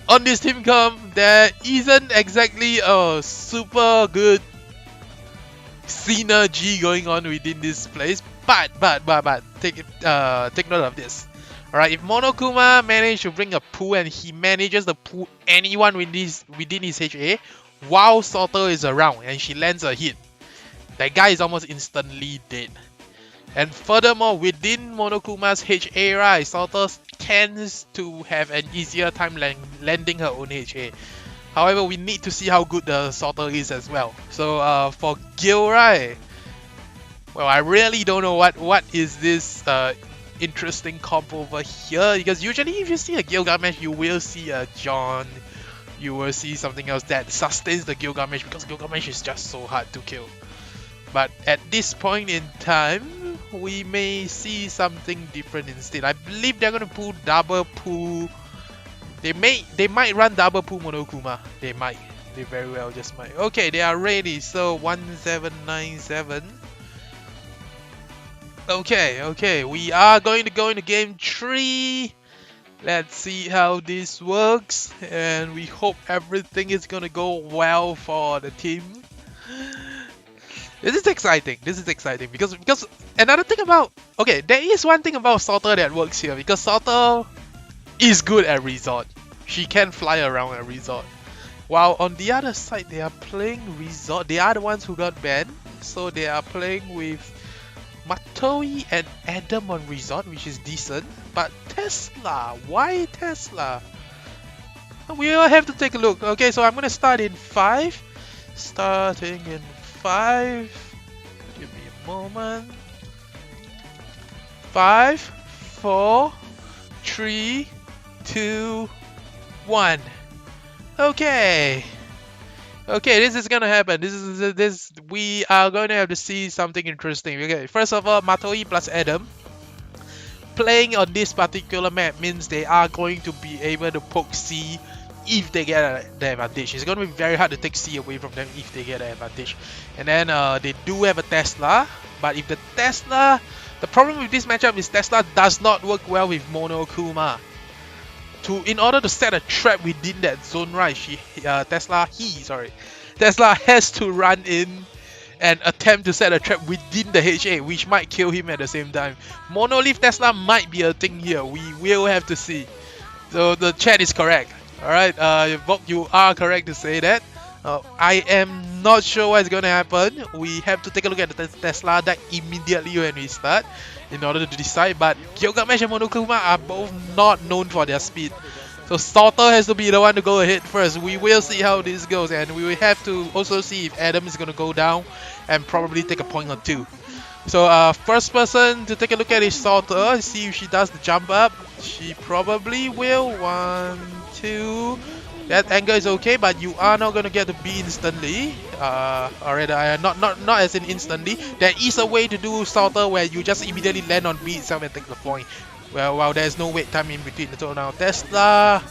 on this team comp, there isn't exactly a super good synergy going on within this place. But take note of this. Alright, if Mono Kuma manages to bring a pull and he manages to pull anyone within his HA while Sorter is around and she lands a hit, that guy is almost instantly dead. And furthermore, within Mono Kuma's HA, right, Sorter tends to have an easier time landing her own HA. However, we need to see how good the Sorter is as well. So for Gil, right, well, I really don't know what is this interesting comp over here, because usually if you see a Gilgamesh, you will see a John, you will see something else that sustains the Gilgamesh, because Gilgamesh is just so hard to kill. But at this point in time, we may see something different instead. I believe they're gonna pull double pull. They might run double pull Mono Kuma. They might. They very well just might. Okay, they are ready. So 1797. Okay, we are going to go into game 3. Let's see how this works, and we hope everything is gonna go well for the team. This is exciting because another thing about, okay, there is one thing about Sorter that works here, because Sorter is good at Resort. She can fly around at Resort. While on the other side, they are playing Resort. They are the ones who got banned, so they are playing with Matoi and Adam on Resort, which is decent. But Tesla, why Tesla? We all have to take a look. Okay, so I'm gonna start in 5. Starting in 5. Give me a moment. 5, 4, 3, 2, 1. Okay, this is gonna happen. We are going to have to see something interesting. Okay, first of all, Matoi plus Adam playing on this particular map means they are going to be able to poke C if they get the advantage. It's going to be very hard to take C away from them if they get the advantage. And then they do have a Tesla, but if the problem with this matchup is Tesla does not work well with Mono Kuma. In order to set a trap within that zone, right, Tesla has to run in and attempt to set a trap within the HA, which might kill him at the same time. Monolith Tesla might be a thing here. We will have to see. So the chat is correct. Alright, you are correct to say that. I am not sure what's gonna happen. We have to take a look at the Tesla deck immediately when we start in order to decide. But Gilgamesh and Monokuma are both not known for their speed. So Salter has to be the one to go ahead first. We will see how this goes, and we will have to also see if Adam is gonna go down and probably take a point or two. So first person to take a look at is Salter, see if she does the jump up. She probably will. 1, 2. That angle is okay, but you are not gonna get the B instantly. Or rather, not as in instantly. There is a way to do Salter where you just immediately land on B itself and take the point. Well, there's no wait time in between. So now Tesla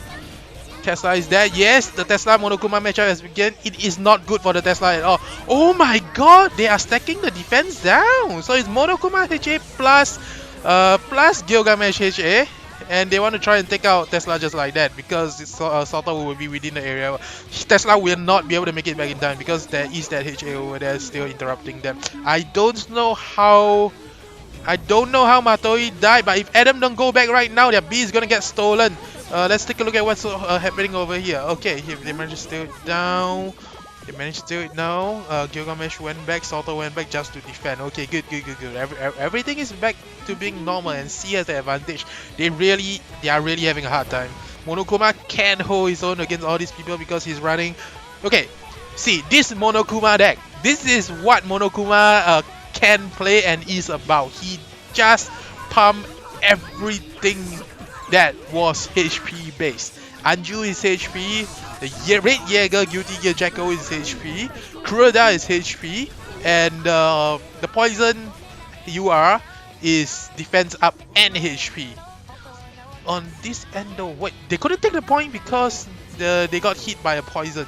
is there. Yes, the Tesla Monokuma matchup has begun. It is not good for the Tesla at all. Oh my god, they are stacking the defense down. So it's Monokuma HA plus Gilgamesh HA. And they want to try and take out Tesla just like that because Salter will be within the area. Tesla will not be able to make it back in time because there is that HA over there still interrupting them. I don't know how Matoi died, but if Adam don't go back right now, their B is gonna get stolen. Let's take a look at what's happening over here. Okay, they managed to steal it down. They managed to do it now. Gilgamesh went back, Salter went back just to defend. Okay, good. Everything is back to being normal, and C has the advantage. They are really having a hard time. Monokuma can hold his own against all these people because he's running. Okay, see, this Monokuma deck. This is what Monokuma can play and is about. He just pumped everything that was HP based. Anju is HP, the Red Jaeger Guilty Gear Jacko is HP, Kuroda is HP, and the Poison UR is defense up and HP. On this end though, wait, they couldn't take the point because they got hit by a poison.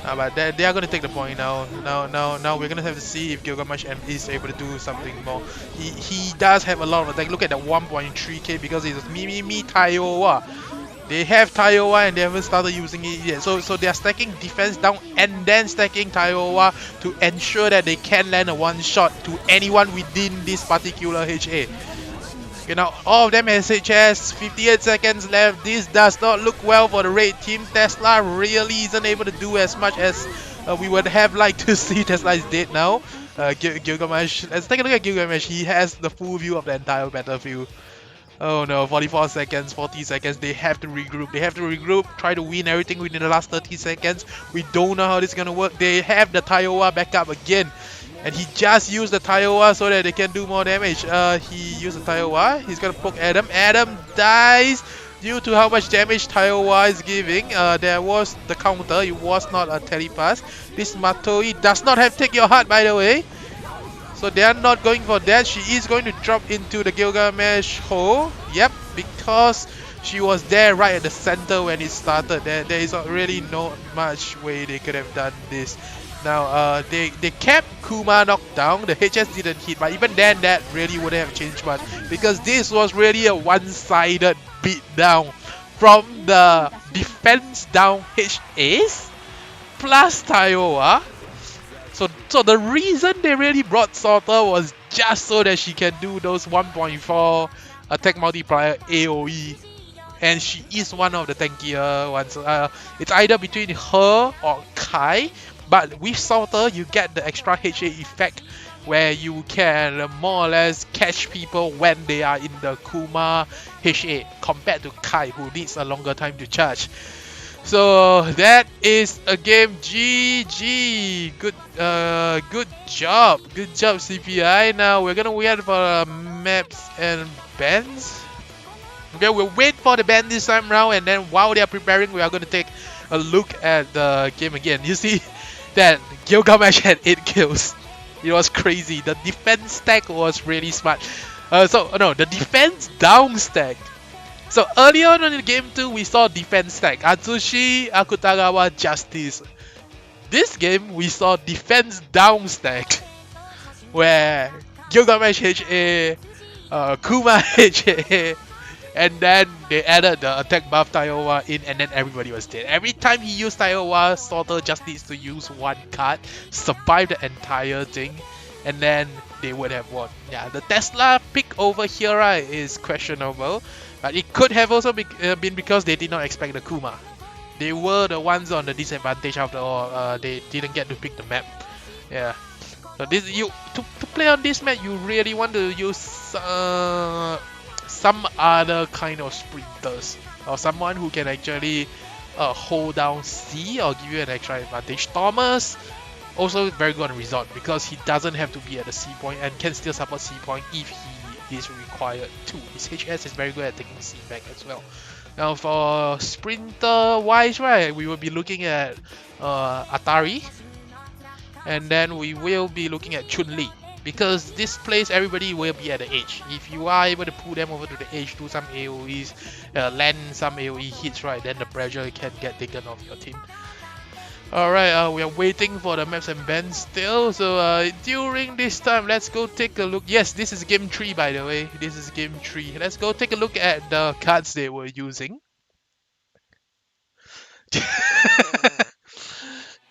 But they are going to take the point now. Now we're going to have to see if Gilgamesh is able to do something more. He does have a lot of attack. Look at that 1.3k because it's Me Taiowa. They have Taiowa and they haven't started using it yet. So they are stacking defense down and then stacking Taiowa to ensure that they can land a one shot to anyone within this particular HA. Okay, now all of them has HS, 58 seconds left. This does not look well for the Red team. Tesla really isn't able to do as much as we would have liked to see. Tesla is dead now. Gilgamesh, let's take a look at Gilgamesh. He has the full view of the entire battlefield. Oh no, 44 seconds, 40 seconds. They have to regroup. Try to win everything within the last 30 seconds. We don't know how this is gonna work. They have the Taiowa back up again. And he just used the Taiowa so that they can do more damage. He used the Taiowa. He's gonna poke Adam. Adam dies due to how much damage Taiowa is giving. There was the counter. It was not a telepass. This Matoi does not have Take Your Heart, by the way. So they are not going for that. She is going to drop into the Gilgamesh hole. Yep, because she was there right at the center when it started. There is really not much way they could have done this. Now, they kept Kuma knocked down. The HS didn't hit, but even then, that really wouldn't have changed much because this was really a one-sided beatdown from the defense down HAs plus Taiowa. So the reason they really brought Salter was just so that she can do those 1.4 attack multiplier AoE. And she is one of the tankier ones. It's either between her or Kai. But with Salter, you get the extra HA effect where you can more or less catch people when they are in the Kuma HA compared to Kai, who needs a longer time to charge. So that is a game. GG. Good job CPI. Now we're gonna wait for maps and bands. Okay, we'll wait for the band this time round, and then while they are preparing, we are gonna take a look at the game again. You see that Gilgamesh had 8 kills. It was crazy. The defense stack was really smart. The defense down stack. So earlier on in the game 2, we saw defense stack. Atsushi, Akutagawa, Justice. This game, we saw defense down stack. Where Gilgamesh HA, Kuma HA, and then they added the attack buff Taiowa in, and then everybody was dead. Every time he used Taiowa, Salter just needs to use one card, survive the entire thing, and then they would have won. Yeah, the Tesla pick over here, right, is questionable, but it could have also been because they did not expect the Kuma. They were the ones on the disadvantage after all. They didn't get to pick the map. Yeah. So this to play on this map, you really want to use some other kind of sprinters or someone who can actually hold down C or give you an extra advantage. Thomas also very good on resort because he doesn't have to be at the C point and can still support C point if he is required to. His HS is very good at taking C back as well. Now for sprinter wise, right, we will be looking at Atari, and then we will be looking at Chun-Li, because this place everybody will be at the edge. If you are able to pull them over to the edge, do some AoEs, land some AoE hits, right, then the pressure can get taken off your team. Alright, we are waiting for the maps and bands still, so during this time, let's go take a look. Yes, this is game 3 by the way, this is game 3. Let's go take a look at the cards they were using.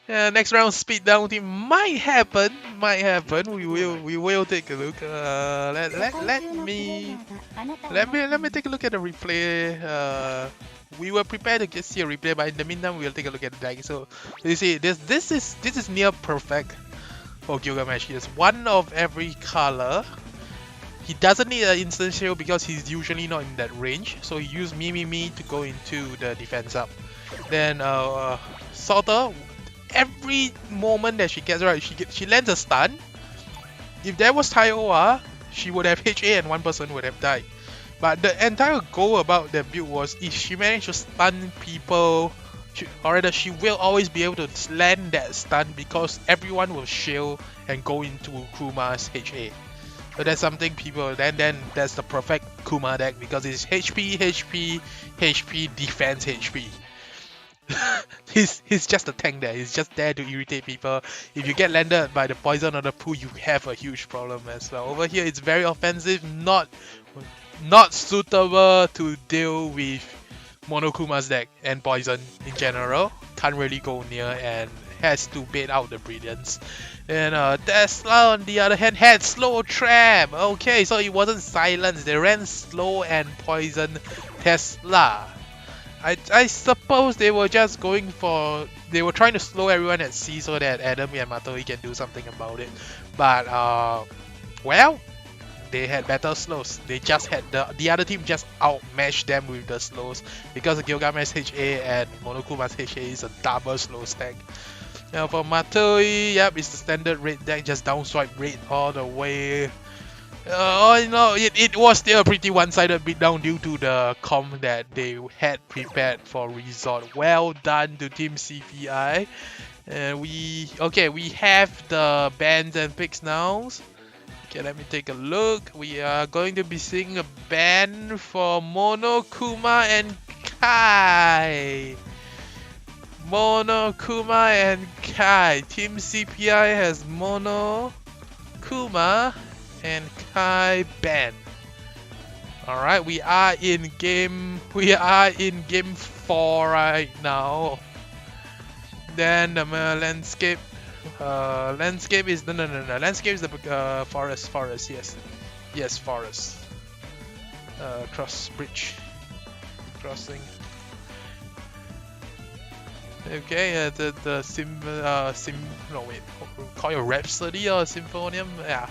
Next round speed down team might happen. We will take a look. Let me take a look at the replay. We were prepared to see a replay, but in the meantime we'll take a look at the deck. So you see, this is near perfect for Gilgamesh. He has one of every color. He doesn't need an instant shield because he's usually not in that range. So he used Me to go into the defense up. Then Salter, every moment that she gets right, she lands a stun. If there was Taiwa, she would have HA and one person would have died. But the entire goal about the build was if she managed to stun people, she will always be able to land that stun because everyone will shield and go into Kuma's HA. So that's something people, then that's the perfect Kuma deck because it's HP, defense, HP. He's just a tank there. He's just there to irritate people. If you get landed by the poison or the poo, you have a huge problem as well. Over here, it's very offensive, not suitable to deal with Monokuma's deck and poison in general. Can't really go near and has to bait out the brilliance. And Tesla on the other hand had slow trap. Okay, so it wasn't silence. They ran slow and poison Tesla. I suppose they were just going for, they were trying to slow everyone at C so that Adam and Matoi can do something about it. But well, they had better slows. They just had the other team just outmatched them with the slows because Gilgamesh HA and Monokuma's HA is a double slow stack. Now for Matoi, yep, it's the standard red deck, just down swipe red all the way. It was still a pretty one-sided beatdown due to the comp that they had prepared for Resort. Well done to Team CPI. And we have the bans and picks now. Okay, let me take a look. We are going to be seeing a ban for Monokuma and Kai. Monokuma and Kai. Team CPI has Monokuma and Kai ban. Alright, we are in game 4 right now. Then the landscape is no landscape is the forest, yes, forest. Cross bridge crossing. Okay, call it Rhapsody or Symphonium? Yeah,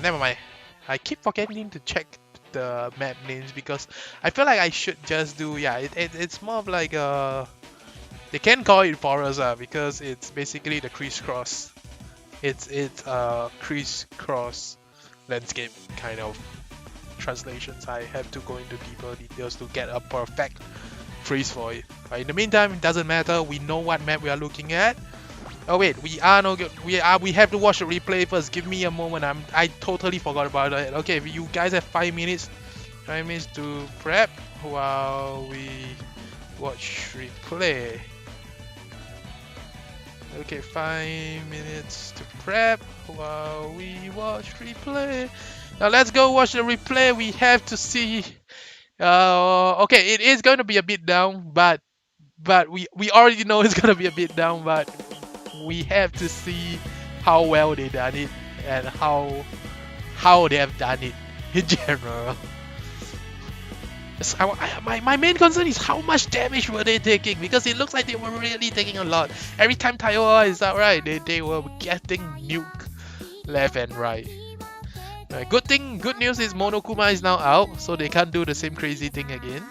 never mind. I keep forgetting to check the map names because I feel like I should just do, it's more of like they can call it forest because it's basically the crisscross. It's crisscross landscape kind of translations. I have to go into deeper details to get a perfect phrase for it. But in the meantime, it doesn't matter. We know what map we are looking at. Oh wait, we have to watch the replay first. Give me a moment. I totally forgot about it. Okay, if you guys have 5 minutes to prep while we watch replay. Okay, 5 minutes to prep while we watch replay. Now let's go watch the replay. We have to see. Okay, it is going to be a bit down, but we already know it's going to be a bit down, but we have to see how well they done it and how they have done it in general. My main concern is how much damage were they taking, because it looks like they were really taking a lot. Every time Taiwa is out, right, they were getting nuke left and right. Good news is Monokuma is now out, so they can't do the same crazy thing again.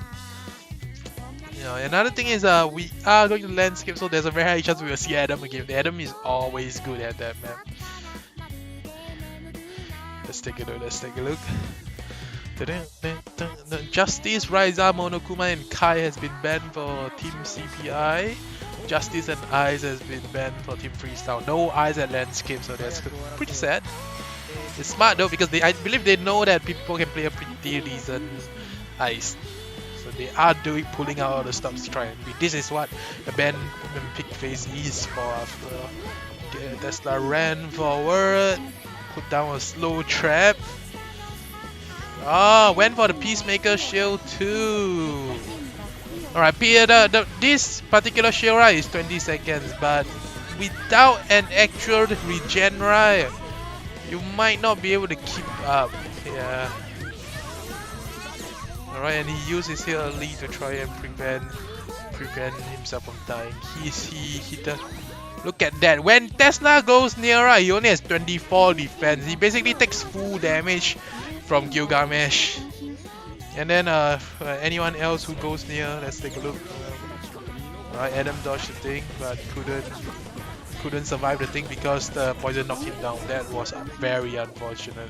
Another thing is we are going to landscape, so there's a very high chance we will see Adam again. Adam is always good at that map. Let's take a look. Justice, Raiza, Monokuma, and Kai has been banned for Team CPI. Justice and Eyes has been banned for Team Freestyle. No Eyes at landscape, so that's pretty sad. It's smart though, because I believe they know that people can play a pretty decent Ice. So they are pulling out all the stops to try and beat. This is what the ban pick phase is for after. Okay, Tesla ran forward, put down a slow trap. Went for the Peacemaker shield too. Alright, this particular shield, right, is 20 seconds, but without an actual regen, right, you might not be able to keep up. Yeah. Alright, and he used his heal early to try and prevent himself from dying. He does. Look at that. When Tesla goes near, right, he only has 24 defense. He basically takes full damage from Gilgamesh. And then anyone else who goes near, let's take a look. Alright, Adam dodged the thing, but couldn't survive the thing because the poison knocked him down. That was very unfortunate.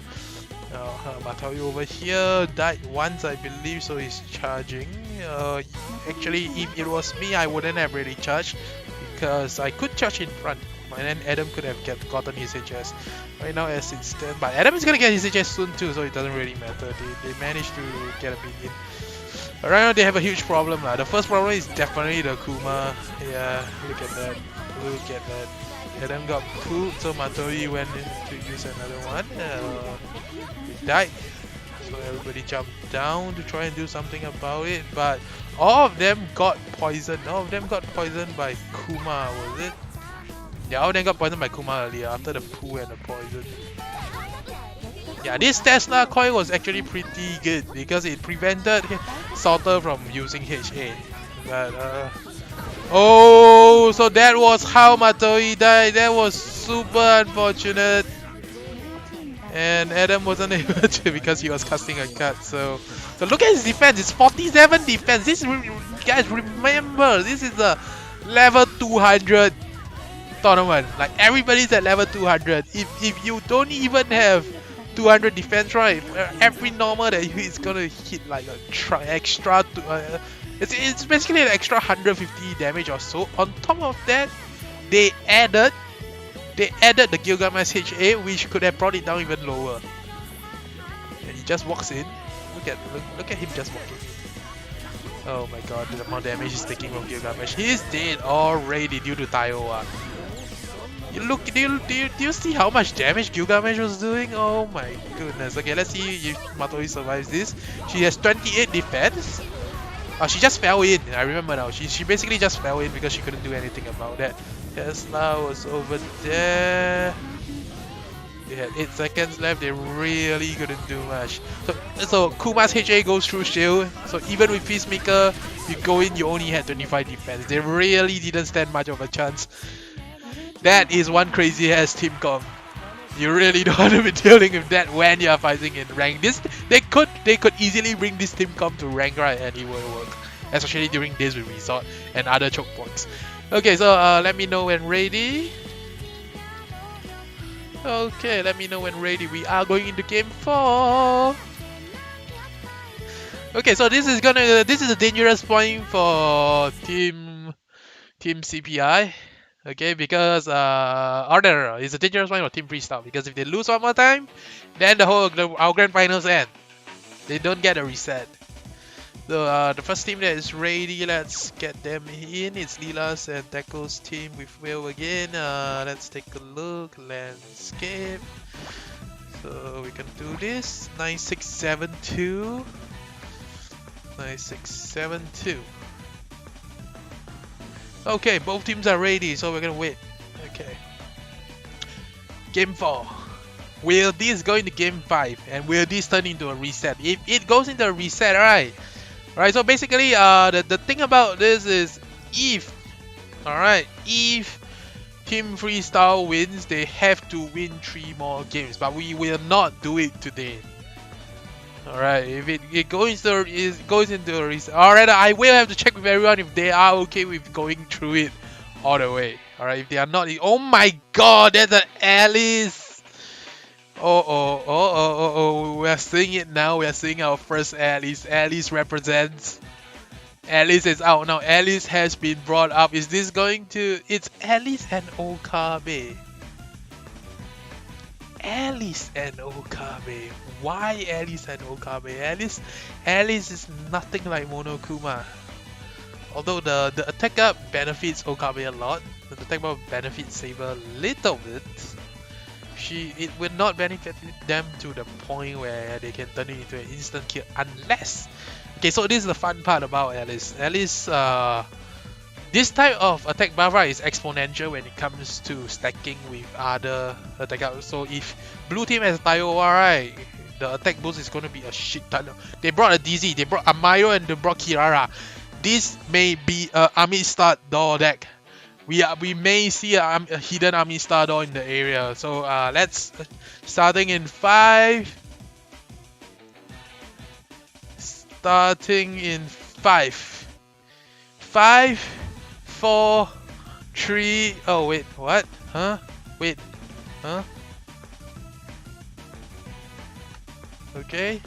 Matawi over here died once, I believe, so he's charging. Actually, if it was me, I wouldn't have really charged because I could charge in front, and then Adam could have gotten his HS. Right now, as it stands, but Adam is gonna get his HS soon too, so it doesn't really matter. They managed to get a minion. But right now, they have a huge problem. The first problem is definitely the Kuma. Yeah, look at that. Look at that. Adam got pooped, so Matori went in to use another one. He died. So everybody jumped down to try and do something about it, but all of them got poisoned. All of them got poisoned by Kuma, was it? Yeah, all of them got poisoned by Kuma earlier after the poo and the poison. Yeah, this Tesla coil was actually pretty good because it prevented Salter from using HA. But oh, so that was how Matoi died. That was super unfortunate. And Adam wasn't able to because he was casting a cut. So look at his defense. It's 47 defense. Guys, remember, this is a level 200 tournament. Like, everybody's at level 200. If you don't even have 200 defense, right, every normal that you hit is gonna hit like a extra. It's basically an extra 150 damage or so. On top of that, they added the Gilgamesh HA, which could have brought it down even lower. And he just walks in. Look at him just walking in. Oh my god, the amount of damage he's taking from Gilgamesh. He's dead already due to Taiwa. Do you see how much damage Gilgamesh was doing? Oh my goodness. Okay, let's see if Matori survives this. She has 28 defense. Oh, she just fell in. I remember now. She basically just fell in because she couldn't do anything about that. Tesla was over there. They had 8 seconds left. They really couldn't do much. So Kuma's HA goes through shield. So even with Peacemaker, you go in, you only had 25 defense. They really didn't stand much of a chance. That is one crazy ass team comp. You really don't want to be dealing with that when you are fighting in rank. They could easily bring this team comp to rank, right, and it will work. Especially during days with resort and other choke points. Okay, so let me know when ready. Okay, let me know when ready. We are going into game 4. Okay, so this is a dangerous point for team CPI. Okay, because no, it's a dangerous point for Team Freestyle because if they lose one more time, then our grand finals end. They don't get a reset. So the first team that is ready, let's get them in. It's Lila's and Deco's team with Will again. Let's take a look. Landscape. So we can do this. 9672. 9672. Okay, both teams are ready, so we're gonna wait. Okay. Game 4. Will this go into game 5? And will this turn into a reset? If it goes into a reset, right? Alright, so basically, the thing about this is if, alright, if Team Freestyle wins, they have to win 3 more games, but we will not do it today. Alright, if it goes into alright, I will have to check with everyone if they are okay with going through it all the way. Alright, if they are not, oh my god, that's an Alice! We are seeing it now. We are seeing our first Alice. Alice represents. Alice is out now. Alice has been brought up. Is this going to? It's Alice and Okabe. Alice and Okabe. Why Alice and Okabe? Alice is nothing like Monokuma. Although the attack up benefits Okabe a lot, the attack up benefits Saber a little bit. It will not benefit them to the point where they can turn it into an instant kill unless. Okay, so this is the fun part about Alice. Alice, this type of attack buff, right, is exponential when it comes to stacking with other attack up. So if blue team has Taiwa, right, the attack boost is going to be a shit ton. They brought a DZ, they brought Amayo, and they brought Kirara. This may be a Army Start door deck. We may see a hidden Army Star door in the area. So let's starting in 5. Starting in 5. 5, 4, 3. Oh wait, what? Huh? Wait, huh? Okay.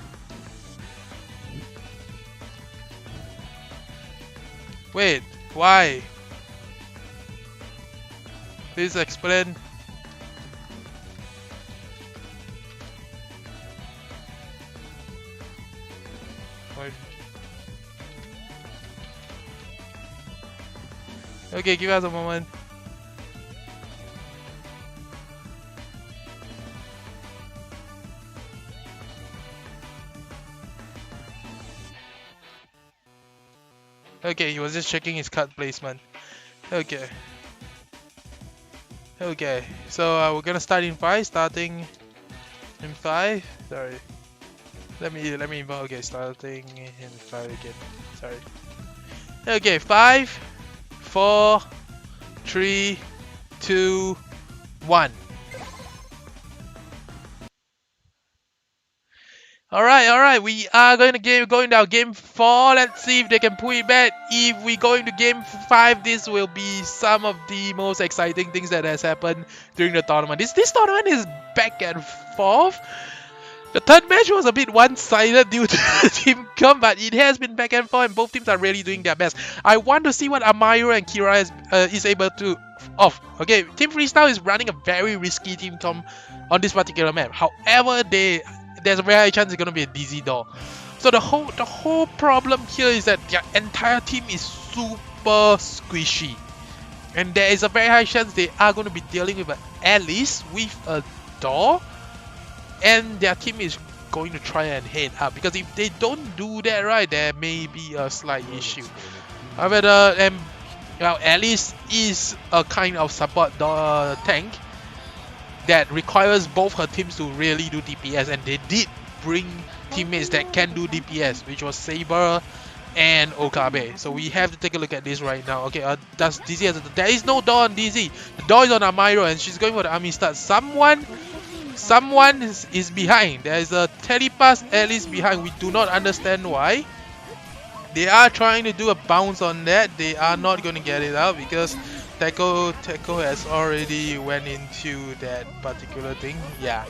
Wait, why? Please explain. Okay, give us a moment. Okay, he was just checking his card placement. Okay. Okay, so we're gonna start in 5, starting in 5. Sorry. Let me involve. Okay, starting in 5 again. Sorry. Okay, 5, 4, 3, 2, 1. Alright, we are going to going down game 4. Let's see if they can pull it back. If we go into game 5, this will be some of the most exciting things that has happened during the tournament. This tournament is back and forth. The third match was a bit one-sided due to Team Come, but it has been back and forth and both teams are really doing their best. I want to see what Amayo and Kira is able to off. Okay, Team Freestyle is running a very risky Team Com on this particular map. However, there's a very high chance it's going to be a DZ door. So the whole problem here is that their entire team is super squishy. And there is a very high chance they are going to be dealing with an Alice with a door. And their team is going to try and head up. Because if they don't do that right, there may be a slight issue. However, Alice is a kind of support tank that requires both her teams to really do DPS, and they did bring teammates that can do DPS, which was Saber and Okabe. So we have to take a look at this right now. Okay, does DZ has there is no door on DZ. The door is on Amairo and she's going for the Army Start. Someone is behind. There is a telepass Alice behind. We do not understand why. They are trying to do a bounce on that. They are not going to get it out because Teco has already went into that particular thing. Yeah,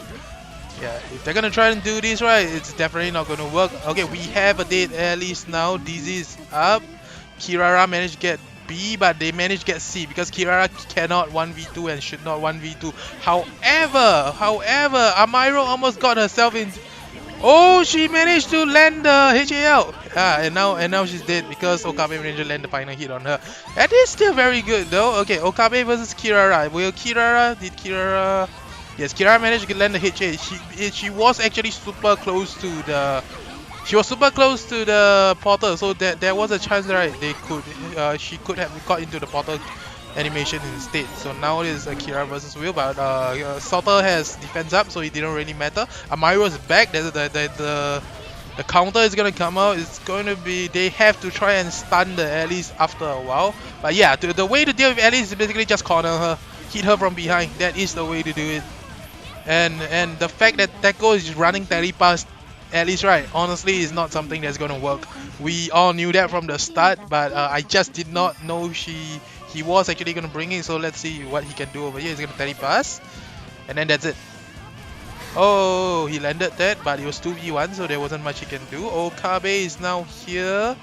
if they're gonna try and do this right, it's definitely not gonna work. Okay, we have a dead Alice now. DZ is up. Kirara managed to get B, but they managed to get C because Kirara cannot 1v2 and should not 1v2. However, Amairo almost got herself in. Oh, she managed to land the HAL. And now she's dead because Okabe managed to land the final hit on her. That is still very good though. Okay, Okabe versus Kirara. Yes, Kirara managed to land the HA. She was actually super close to the. She was super close to the portal, so there was a chance, right? She could have got into the portal animation instead. So now it is Akira versus Will, but Salter has defense up, so it didn't really matter. Amairo is back. The The counter is gonna come out. It's going to be, they have to try and stun the Alice after a while. But yeah, the way to deal with Alice is basically just corner her, hit her from behind. That is the way to do it. And the fact that Tekko is running tele past Alice, right, honestly is not something that's gonna work. We all knew that from the start, but I just did not know he was actually gonna bring it. So let's see what he can do over here. He's gonna tele pass, and then that's it. Oh, he landed that, but it was 2v1, so there wasn't much he can do. Okabe is now here.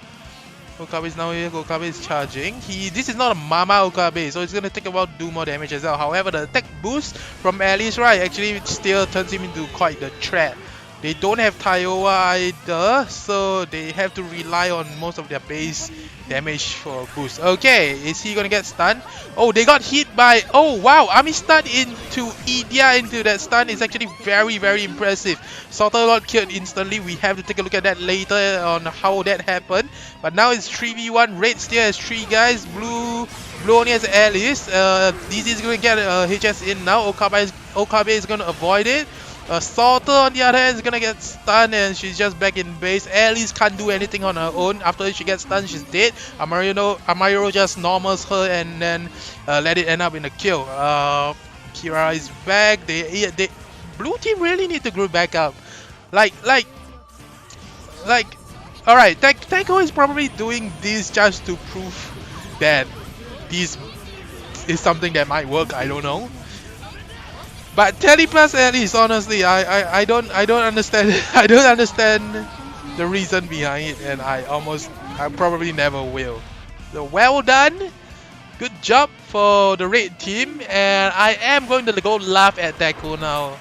Okabe is now here. Okabe is charging. This is not a Mama Okabe, so it's gonna take a while to do more damage as well. However, the attack boost from Alice, right, actually still turns him into quite the threat. They don't have Taiyoa either, so they have to rely on most of their base damage for boost. Okay, is he gonna get stunned? Oh, they got hit by... Oh, wow, Ami stun into Idia into that stun is actually very, very impressive. Salter got killed instantly. We have to take a look at that later on how that happened. But now it's 3v1. Red still has 3 guys. Blue only has Alice. DZ is gonna get HS in now. Okabe is gonna avoid it. Salter on the other hand is gonna get stunned and she's just back in base. Alice can't do anything on her own. After she gets stunned, she's dead. Amaro just normals her and then let it end up in a kill. Kira is back. They blue team really need to grow back up. Alright, Tekko is probably doing this just to prove that this is something that might work. I don't know. But Tele plus Alice, honestly, I don't understand. I don't understand the reason behind it, and I probably never will. So well done, good job for the red team, and I am going to go laugh at Tekko now.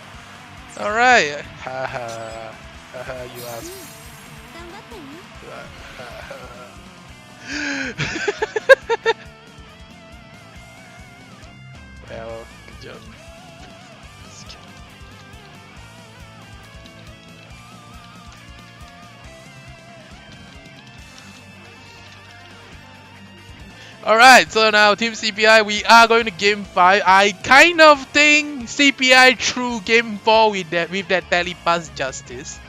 All right, haha, you asked. Well, good job. Alright, so now Team CPI, we are going to Game 5. I kind of think CPI threw Game 4 with that telepass justice.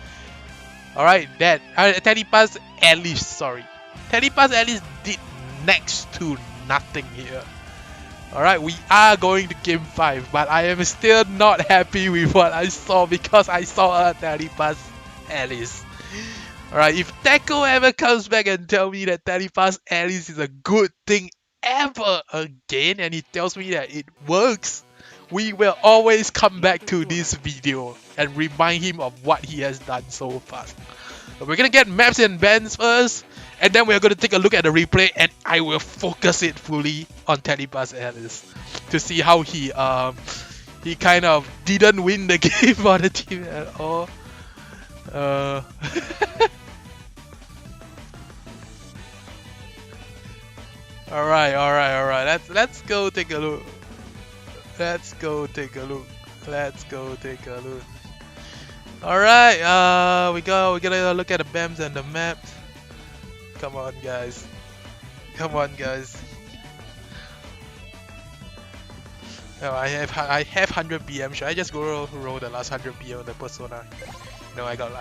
Alright, that telepass Alice, sorry. Telepass Alice did next to nothing here. Alright, we are going to Game 5, but I am still not happy with what I saw because I saw a telepass Alice. Alright, if Tekko ever comes back and tell me that telepass Alice is a good thing ever again and he tells me that it works, we will always come back to this video and remind him of what he has done so far. But we're gonna get maps and bans first, and then we're gonna take a look at the replay and I will focus it fully on telepass Alice to see how he kind of didn't win the game for the team at all. Alright. Let's go take a look. Alright, we're gonna look at the BAMs and the maps. Come on guys. Oh, I have 100 BM. Should I just go roll the last 100 BM on the persona? No, I got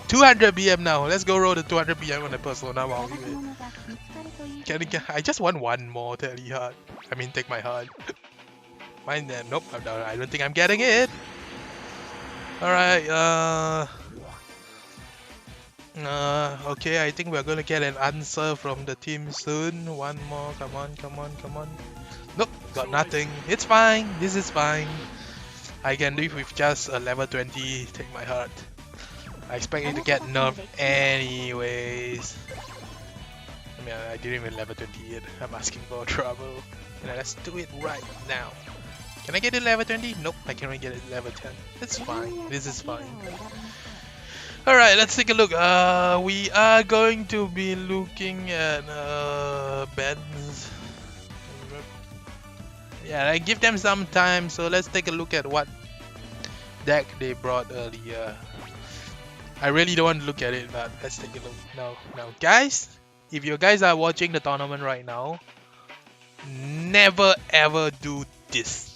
200 BM now. Let's go roll the 200 BM on the persona while we wait. I just want one more tele heart. I mean, take my heart. Mine then. Nope, I don't think I'm getting it. Alright, okay, I think we're gonna get an answer from the team soon. One more, come on. Nope, got nothing. It's fine, this is fine. I can live with just a level 20, take my heart. I expect it to get nerfed anyways. I mean, I didn't even level 20 yet. I'm asking for trouble. Let's do it right now. Can I get it level 20? Nope, I can only get it level 10. It's fine. This is fine. Alright, let's take a look. We are going to be looking at bans. Yeah, I give them some time, so let's take a look at what deck they brought earlier. I really don't want to look at it, but let's take a look now. Now, guys, if you guys are watching the tournament right now, never ever do this.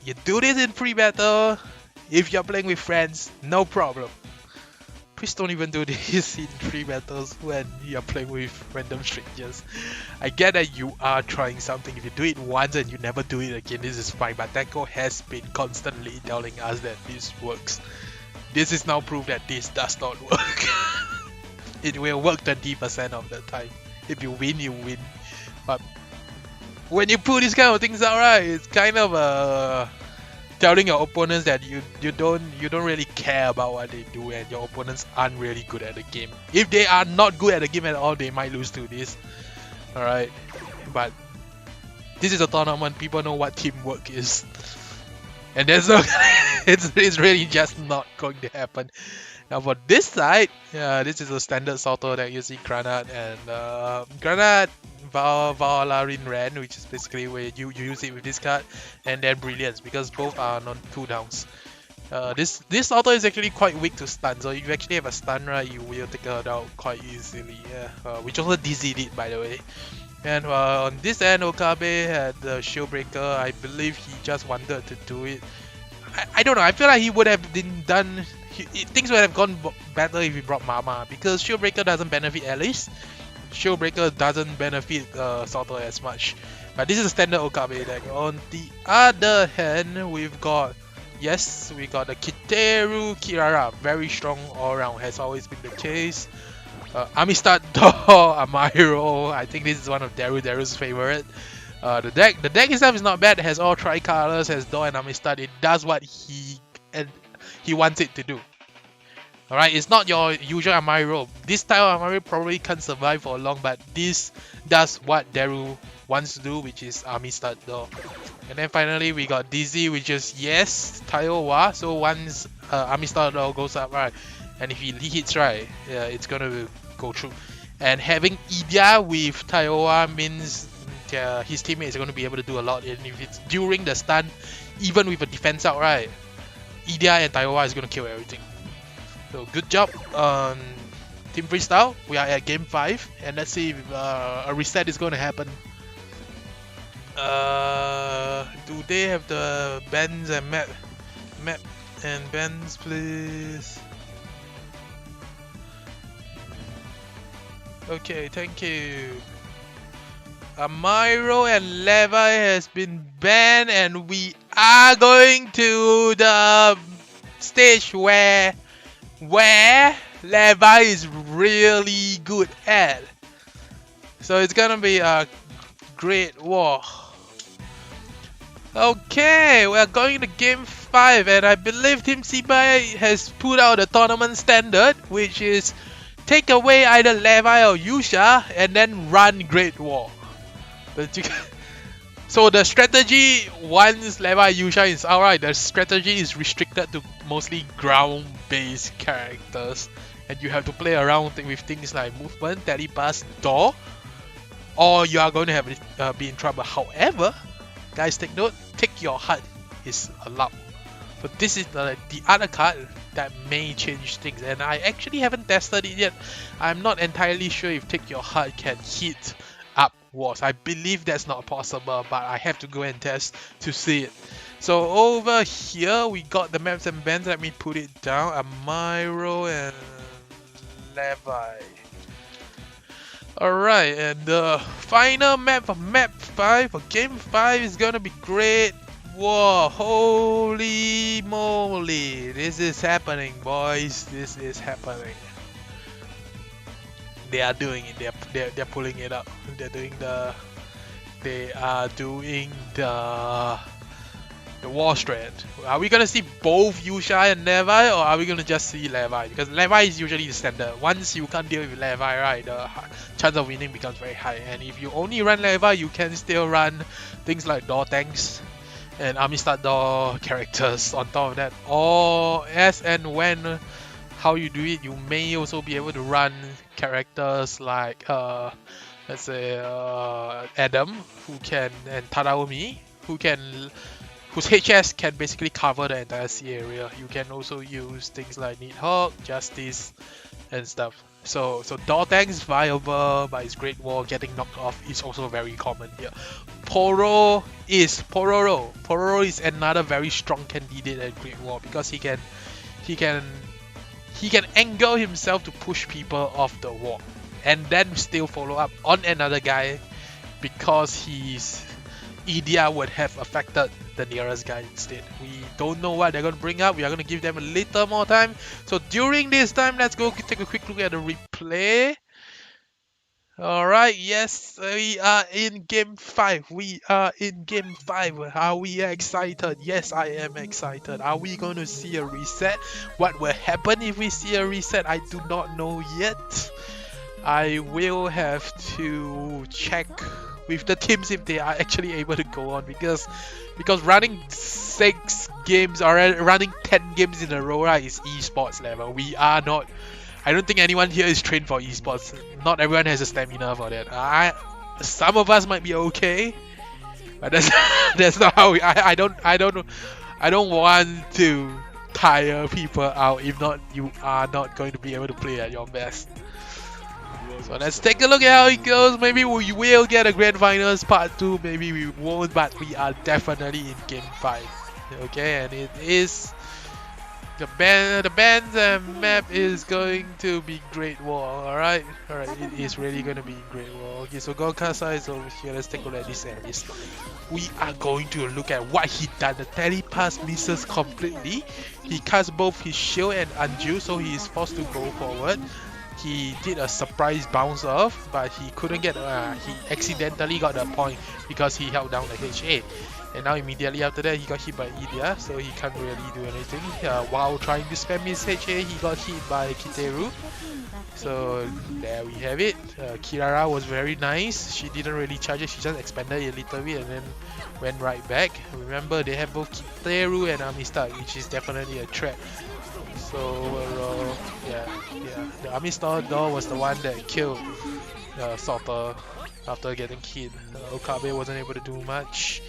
You do this in free battle. If you're playing with friends, no problem. please don't even do this in 3 battles when you're playing with random strangers. I get that you are trying something. If you do it once and you never do it again, this is fine. But Deco has been constantly telling us that this works. This is now proof that this does not work. It will work 20% of the time. If you win, you win. But when you pull these kind of things out, right, it's kind of telling your opponents that you don't really care about what they do, and your opponents aren't really good at the game. If they are not good at the game at all, they might lose to this. Alright. But this is a tournament, people know what teamwork is. And there's no it's really just not going to happen. Now for this side, this is a standard Salto that you see Granat and Granat Valarin Ren, which is basically where you use it with this card, and then Brilliance, because both are on cooldowns. This Salto is actually quite weak to stun, so if you actually have a stun, right, you will take her out quite easily. Which also Dizzy did, by the way. And on this end, Okabe had the Shield Breaker. I believe he just wanted to do it. I don't know, I feel like he would have been done. Things would have gone better if he brought Mama, because Shield Breaker doesn't benefit Alice. Shield Breaker doesn't benefit Salto as much. But this is a standard Okabe deck. On the other hand, we've got the Kiteru Kirara. Very strong all around, has always been the case. Amistad Door Amairo. I think this is one of Daru's favorite. The deck itself is not bad. It has all tricolors, has Door and Amistad. It does what he wants it to do. Alright, it's not your usual Amairo. This style of Amairo probably can't survive for long, but this does what Daru wants to do, which is Amistad Door. And then finally we got Dizzy, which is Taiowa. So once Amistad Door goes up, right, and if he hits, right, it's gonna go through. And having Idia with Taiowa means his teammate is going to be able to do a lot, and if it's during the stun, even with a defense out, right, Idia and Taiowa is going to kill everything. So good job on Team Freestyle. We are at game 5, and let's see if a reset is going to happen. Do they have the bends and map and bends, please? Okay, thank you. Amairo and Levi has been banned, and we are going to the stage where Levi is really good at. So it's gonna be a great war. Okay, we are going to game 5, and I believe Team Sibai has put out a tournament standard, which is take away either Levi or Yusha and then run Great War. So the strategy, once Levi Yusha is alright, the strategy is restricted to mostly ground-based characters, and you have to play around with things like movement, telepass, door, or you are going to have be in trouble. However, guys, take note, take your heart is allowed. So this is the other card that may change things, and I actually haven't tested it yet. I'm not entirely sure if take your heart can hit up walls. I believe that's not possible, but I have to go and test to see it. So over here we got the maps and bands. Let me put it down. Amairo and Levi. Alright, and the final map for map 5 for game 5 is gonna be Great War. Holy moly, this is happening, boys. This is happening. They are doing it. They're pulling it up. They are doing the war strat. Are we gonna see both Yusha and Levi, or are we gonna just see Levi? Because Levi is usually the standard. Once you can't deal with Levi, right, the chance of winning becomes very high. And if you only run Levi, you can still run things like Door Tanks and Amistad Door characters on top of that. Or as and when how you do it, you may also be able to run characters like let's say Adam, and Tadaomi, whose HS can basically cover the entire sea area. You can also use things like Needhawk, Justice, and stuff. So Door Tank is viable, but his Great War getting knocked off is also very common here. Pororo is another very strong candidate at Great War, because he he can angle himself to push people off the wall and then still follow up on another guy because his EDR would have affected the nearest guy instead. We don't know what they're going to bring up. We are going to give them a little more time. So during this time, let's go take a quick look at the replay. Alright, yes, we are in game 5. We are in game 5. Are we excited? Yes, I am excited. Are we going to see a reset? What will happen if we see a reset? I do not know yet. I will have to check with the teams if they are actually able to go on, because running 6 games or running 10 games in a row, right, is esports level. We are not. I don't think anyone here is trained for esports. Not everyone has the stamina for that. Some of us might be okay, but that's not how we. I don't want to tire people out. If not, you are not going to be able to play at your best. So let's take a look at how it goes. Maybe we will get a grand finals part 2. Maybe we won't, but we are definitely in game 5. Okay, and it is. The band's map is going to be Great Wall, alright? Alright, it is really going to be Great Wall. Okay, so Golkasa is over here. Let's take a look at this areas. We are going to look at what he done. The telepass misses completely. He cast both his shield and Anju, so he is forced to go forward. He did a surprise bounce off, but he couldn't get, he accidentally got a point because he held down the HA. And now immediately after that, he got hit by Ilya, so he can't really do anything. While trying to spam his HA, he got hit by Kiteru. So there we have it. Kirara was very nice. She didn't really charge it, she just expanded it a little bit and then went right back. Remember, they have both Kiteru and Amistad, which is definitely a threat. So overall, yeah, the Amistad door was the one that killed Salter after getting hit. Okabe wasn't able to do much.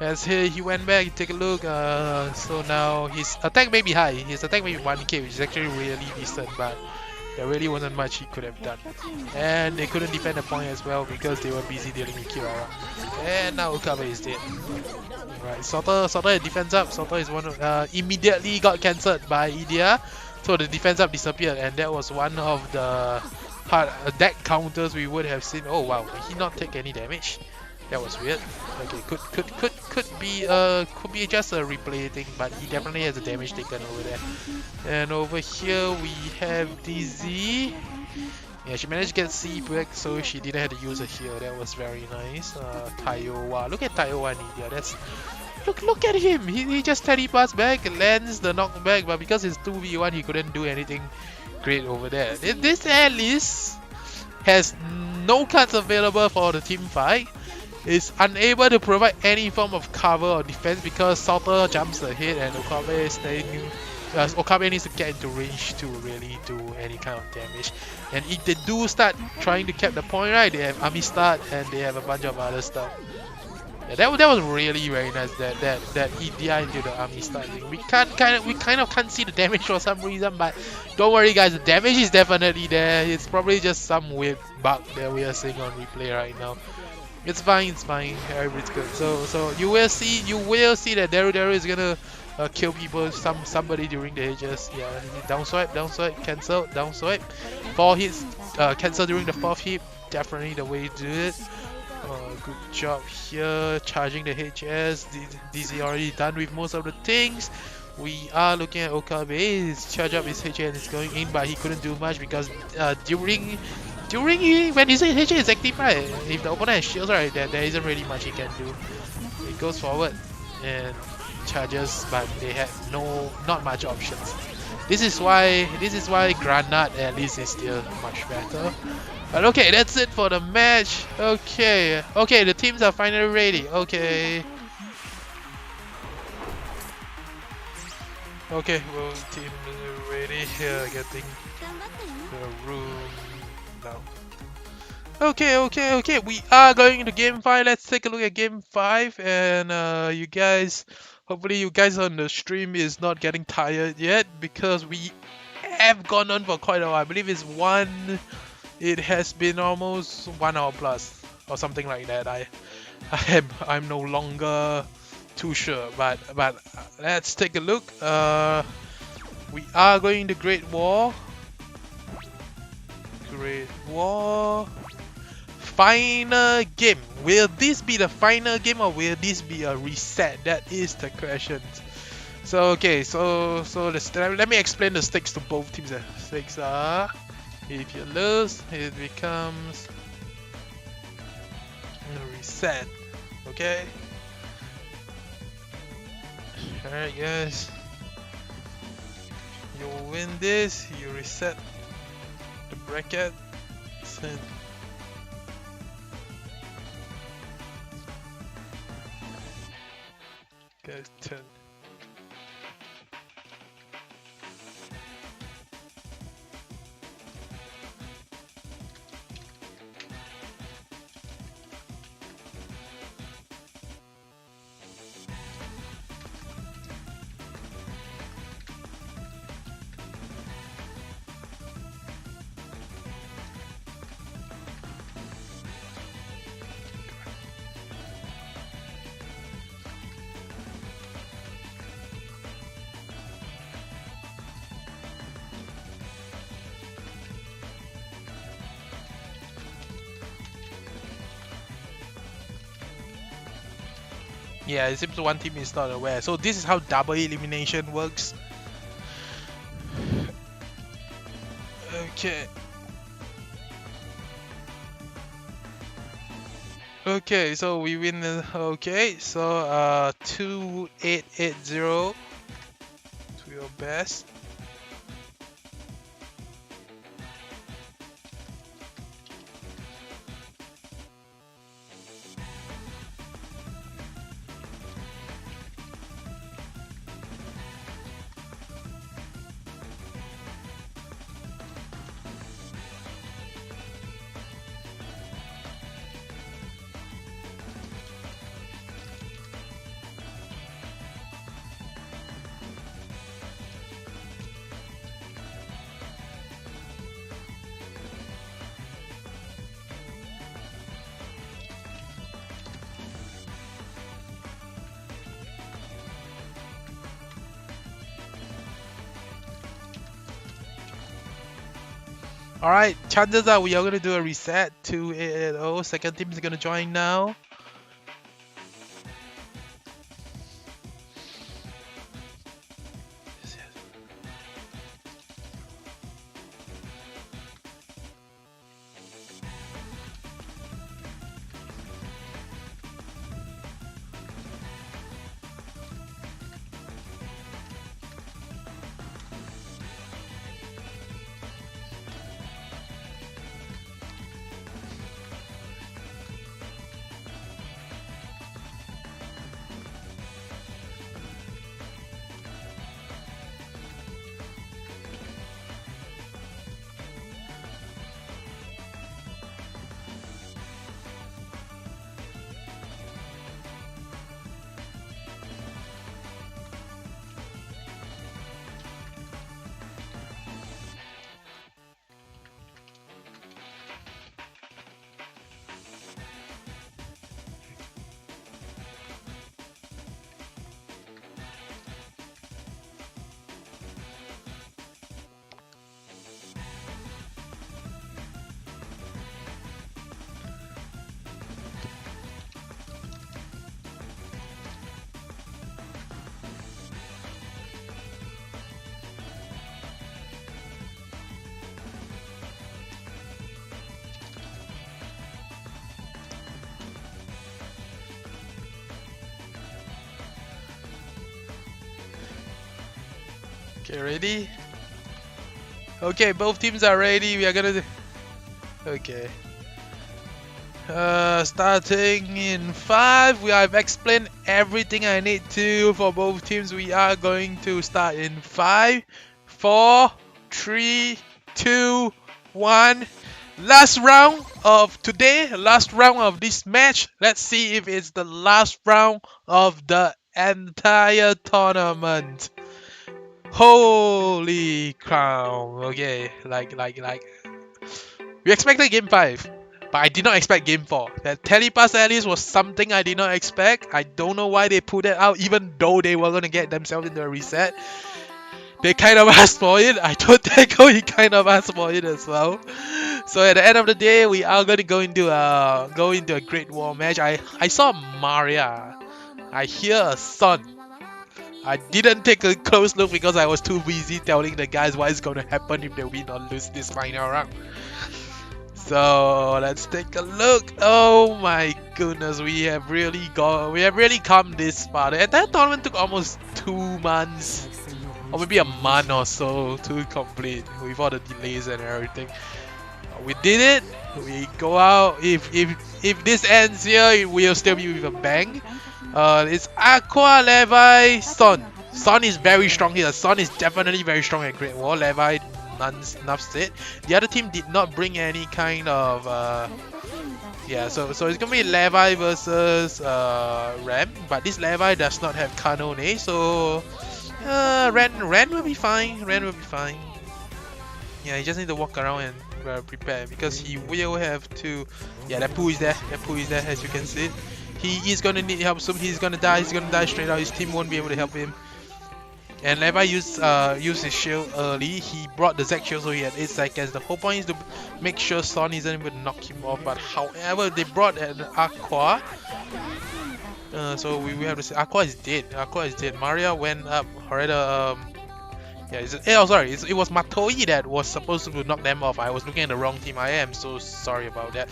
As he went back, take a look, so now his attack may be high, his attack may be 1k, which is actually really decent, but there really wasn't much he could have done. And they couldn't defend the point as well because they were busy dealing with Kirara. And now Okabe is dead. Right, Salter had defense up. Salter is one of, immediately got cancelled by Idia, so the defense up disappeared, and that was one of the deck counters we would have seen. Oh wow, did he not take any damage? That was weird. Okay, could be just a replay thing, but he definitely has a damage taken over there. And over here we have DZ. Yeah, she managed to get C back, so she didn't have to use a heal. That was very nice. Taiowa, look at Taiowa and India. That's look at him. He just telepass back, lands the knockback, but because it's 2v1, he couldn't do anything great over there. This at least has no cards available for the team fight. Is unable to provide any form of cover or defense because Salter jumps ahead and Okabe is staying. Okabe needs to get into range to really do any kind of damage. And if they do start trying to cap the point, right, they have Amistad and they have a bunch of other stuff. Yeah, that was really very nice. That EDI into the Amistad thing. We kind of can't see the damage for some reason, but don't worry, guys. The damage is definitely there. It's probably just some weird bug that we are seeing on replay right now. It's fine, everybody's good. So you will see that Daru is gonna kill people, somebody during the HS. Yeah, down swipe, cancel, down swipe. 4 hits, cancel during the 4th hit. Definitely the way to do it. Good job here, charging the HS. DZ already done with most of the things. We are looking at Okabe. He's charged up his HS and it's going in, but he couldn't do much because when his HA is active, right, if the opponent has shields, right, there isn't really much he can do. He goes forward and charges, but they have not much options. This is why Granat at least is still much better. But okay, that's it for the match. Okay, the teams are finally ready. Okay, well, team is ready here, getting the room now. Okay, we are going into game 5. Let's take a look at game 5, and hopefully you guys on the stream is not getting tired yet, because we have gone on for quite a while. I believe it has been almost 1 hour plus or something like that. I'm no longer too sure, but let's take a look. We are going to Great War. Great War. Final game. Will this be the final game or will this be a reset? That is the question. So okay, so let me explain the stakes to both teams. The stakes are, if you lose, it becomes a reset. Okay. Alright guys. You win this, you reset the bracket. Send. Guys, turn. Yeah, it seems one team is not aware. So this is how double elimination works. Okay. Okay, so we win. Okay, so 2880 to your best. Alright, chances are we are gonna do a reset to 880. Second team is gonna join now. Okay, ready? Okay, both teams are ready. We are gonna do... Okay. Starting in 5. I've explained everything I need to for both teams. We are going to start in 5, 4, 3, 2, 1. Last round of today, last round of this match. Let's see if it's the last round of the entire tournament. Holy crown. Okay, like we expected game 5, but I did not expect game 4. That telepass Alice was something I did not expect. I don't know why they put it out, even though they were gonna get themselves into a reset. They kind of asked for it. I told Deco he kind of asked for it as well. So at the end of the day, we are going to go into a Great Wall match. I saw Maria. I hear a son. I didn't take a close look because I was too busy telling the guys what is going to happen if they win or lose this final round. So let's take a look. Oh my goodness, we have really come this far. The entire tournament took almost 2 months, or maybe a month or so to complete with all the delays and everything. We did it. We go out. If this ends here, we'll still be with a bang. It's Aqua, Levi, Son. Son is very strong here. Son is definitely very strong at Great Wall. Levi, enough said. The other team did not bring any kind of yeah. So it's gonna be Levi versus Ram, but this Levi does not have Kanone. So Ren will be fine. Ren will be fine. Yeah, he just need to walk around and prepare because he will have to. Yeah, that Pooh is there. That Pooh is there, as you can see. He is gonna need help soon. He's gonna die. He's gonna die straight out. His team won't be able to help him. And Levi used his shield early. He brought the Zac shield, so he had 8 seconds. The whole point is to make sure Son isn't able to knock him off. But however, they brought an Aqua. So we have to say Aqua is dead. Aqua is dead. Maria went up. Already. Yeah, sorry. It was Matoi that was supposed to knock them off. I was looking at the wrong team. I am so sorry about that.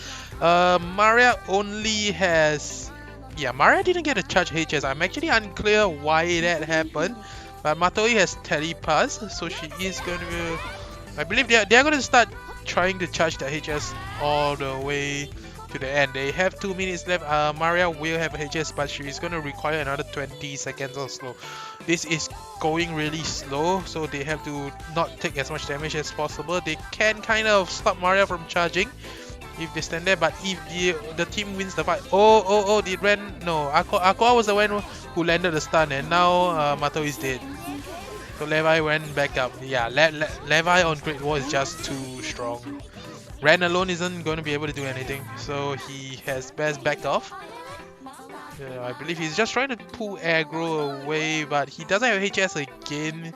Maria only has. Yeah, Maria didn't get a charge HS. I'm actually unclear why that happened. But Matoi has telepass, so she is going to. I believe they're going to start trying to charge the HS all the way to the end. They have 2 minutes left. Maria will have a HS, but she is going to require another 20 seconds or so. This is going really slow, so they have to not take as much damage as possible. They can kind of stop Maria from charging if they stand there, but if the team wins the fight. Did Ren? No, Aqua was the one who landed the stun, and now Mato is dead. So Levi went back up. Yeah, Levi on Great Wall is just too strong. Ren alone isn't going to be able to do anything, so he has best backed off. Yeah, I believe he's just trying to pull aggro away, but he doesn't have HS again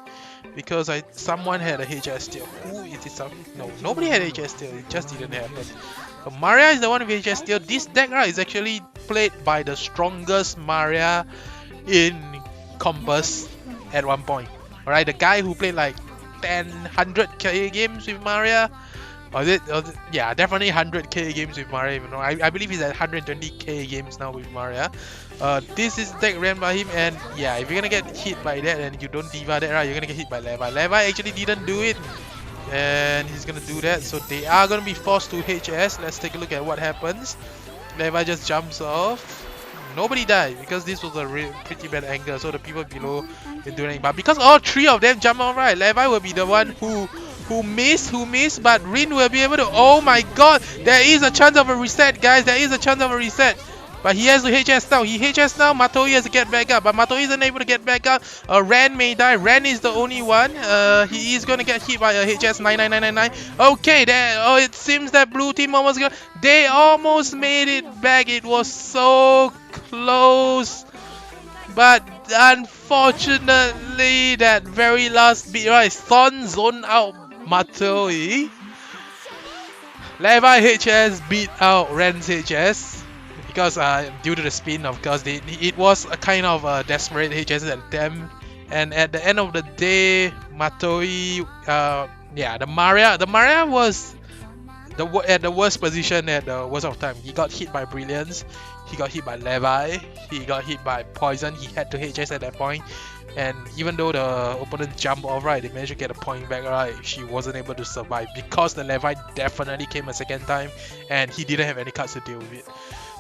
because someone had a HS still. Who is it? No, nobody had HS still. It just didn't happen. So Maria is the one with HS still. This deck is actually played by the strongest Maria in Compass at one point. Alright, the guy who played like 100k games with Maria. Yeah, definitely 100k games with Maria. I believe he's at 120k games now with Maria. This is deck ran by him, and yeah, if you're gonna get hit by that and you don't diva that, right, you're gonna get hit by Levi. Levi actually didn't do it, and he's gonna do that, so they are gonna be forced to HS. Let's take a look at what happens. Levi just jumps off. Nobody died because this was a pretty bad angle, so the people below didn't do anything. But because all 3 of them jump off, right, Levi will be the one who missed, but Rin will be able to. Oh my god, there is a chance of a reset, guys. There is a chance of a reset. But he has to HS now. He HS now. Matoi has to get back up, but Matoi isn't able to get back up. Ren may die. Ren is the only one. He is gonna get hit by a HS 99999. Okay, it seems that blue team almost got. They almost made it back. It was so close, but unfortunately, that very last bit, right? Son zone out Matoi. Levi HS beat out Ren's HS because due to the spin, of course, it was a kind of a desperate HS at them. And at the end of the day, Matoi, yeah, the Maria was at the worst position at the worst of time. He got hit by Brilliance, he got hit by Levi, he got hit by Poison. He had to HS at that point. And even though the opponent jumped off, right, they managed to get a point back, right, she wasn't able to survive because the Levi definitely came a second time and he didn't have any cards to deal with it.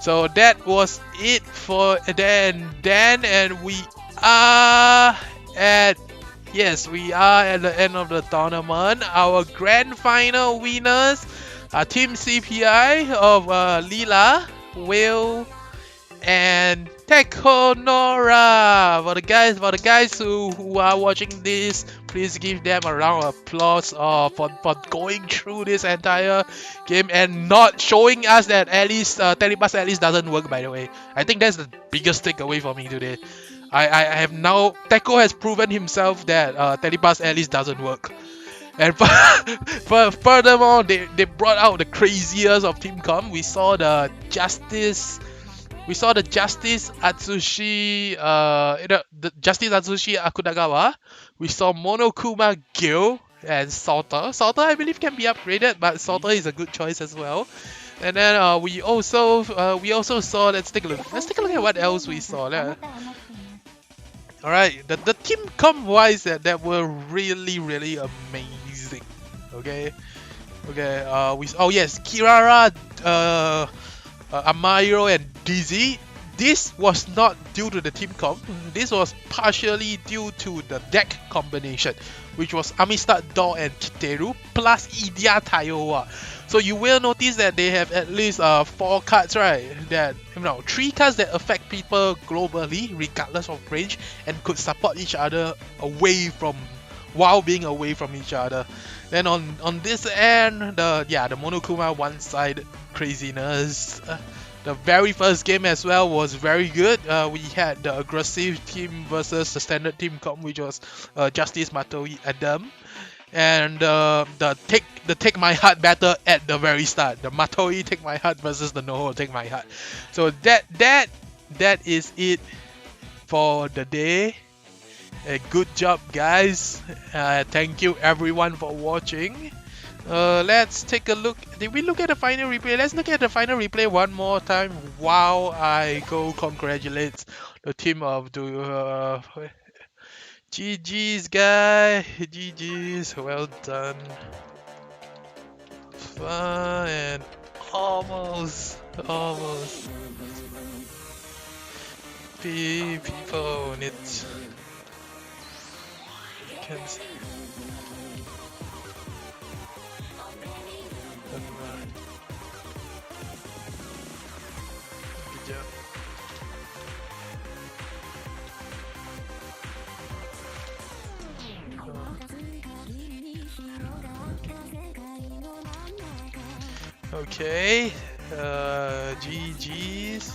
So that was it for Dan, and we are at the end of the tournament. Our grand final winners are Team CPI of Lila, Will, and Tekonora. For the guys who are watching this, please give them a round of applause for going through this entire game and not showing us that at least telepass at least doesn't work. By the way, I think that's the biggest takeaway for me today. I have now, Teco has proven himself that Telepass Alice doesn't work. And furthermore, they brought out the craziest of Team Com. We saw the Justice Atsushi, the Justice Atsushi Akutagawa. We saw Monokuma Gil and Salter. Salter, I believe, can be upgraded, but Salter is a good choice as well. And then we also saw. Let's take a look. Let's take a look at what else we saw. All right, the team comp wise that were really amazing. Okay. Oh yes, Kirara, Amairo and Dizzy. This was not due to the team comp. This was partially due to the deck combination, which was Amistad Doll and Kiteru plus Idia Taiowa. So you will notice that they have at least 4 cards, right? That 3 cards that affect people globally, regardless of range, and could support each other while being away from each other. Then on this end, the Monokuma one-side craziness. The very first game as well was very good. We had the aggressive team versus the standard team comp, which was Justice, Matoi, Adam, and the take my heart battle at the very start. The Matoi take my heart versus the Noho take my heart. So that is it for the day. Good job, guys. Thank you everyone for watching. Let's take a look. Did we look at the final replay? Let's look at the final replay one more time while I go congratulate the team of the GG's, guy. GG's, well done. Fun and almost. People need. Cancel. Good job. Okay, GG's.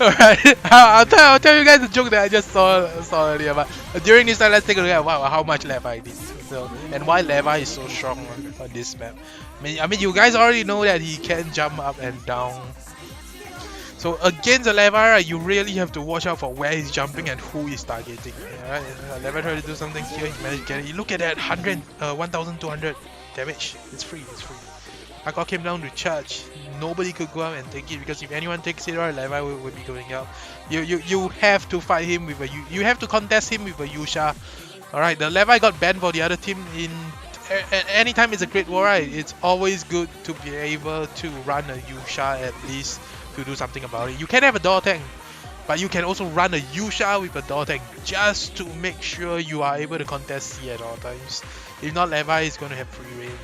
Alright, I'll tell you guys a joke that I just saw earlier. But during this time, let's take a look at how much Levi did. So, and why Levi is so strong on this map. I mean, you guys already know that he can jump up and down. So against a Levi, you really have to watch out for where he's jumping and who he's targeting. Alright, Levi tried to do something here. He managed to get it. Look at that, 1,200 damage. It's free. Aqua came down to charge. Nobody could go out and take it, because if anyone takes it, right, Levi would be going out. You have to fight him with you have to contest him with a Yusha. Alright, the Levi got banned for the other team. Anytime it's a Great War, right, it's always good to be able to run a Yusha at least to do something about it. You can have a door tank, but you can also run a Yusha with a door tank just to make sure you are able to contest C at all times. If not, Levi is going to have free reign.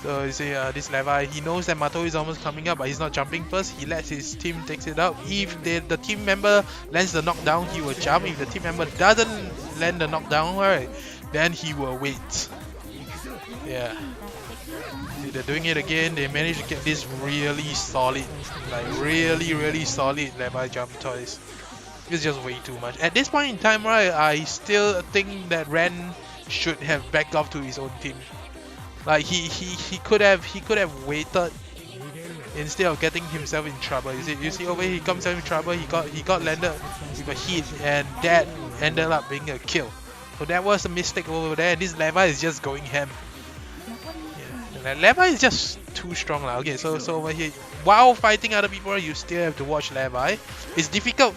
So you see, this Levi, he knows that Mato is almost coming up, but he's not jumping first. He lets his team takes it out. If the team member lands the knockdown, he will jump. If the team member doesn't land the knockdown, right, then he will wait. Yeah. See, they're doing it again. They managed to get this really solid, like really solid Levi jump toys. It's just way too much. At this point in time, right, I still think that Ren should have backed off to his own team. Like he could have waited instead of getting himself in trouble. You see over here, he comes in trouble. He got landed with a hit, and that ended up being a kill. So that was a mistake over there. And this Levi is just going ham. Yeah, Levi is just too strong now. Okay, so over here, while fighting other people, you still have to watch Levi. It's difficult.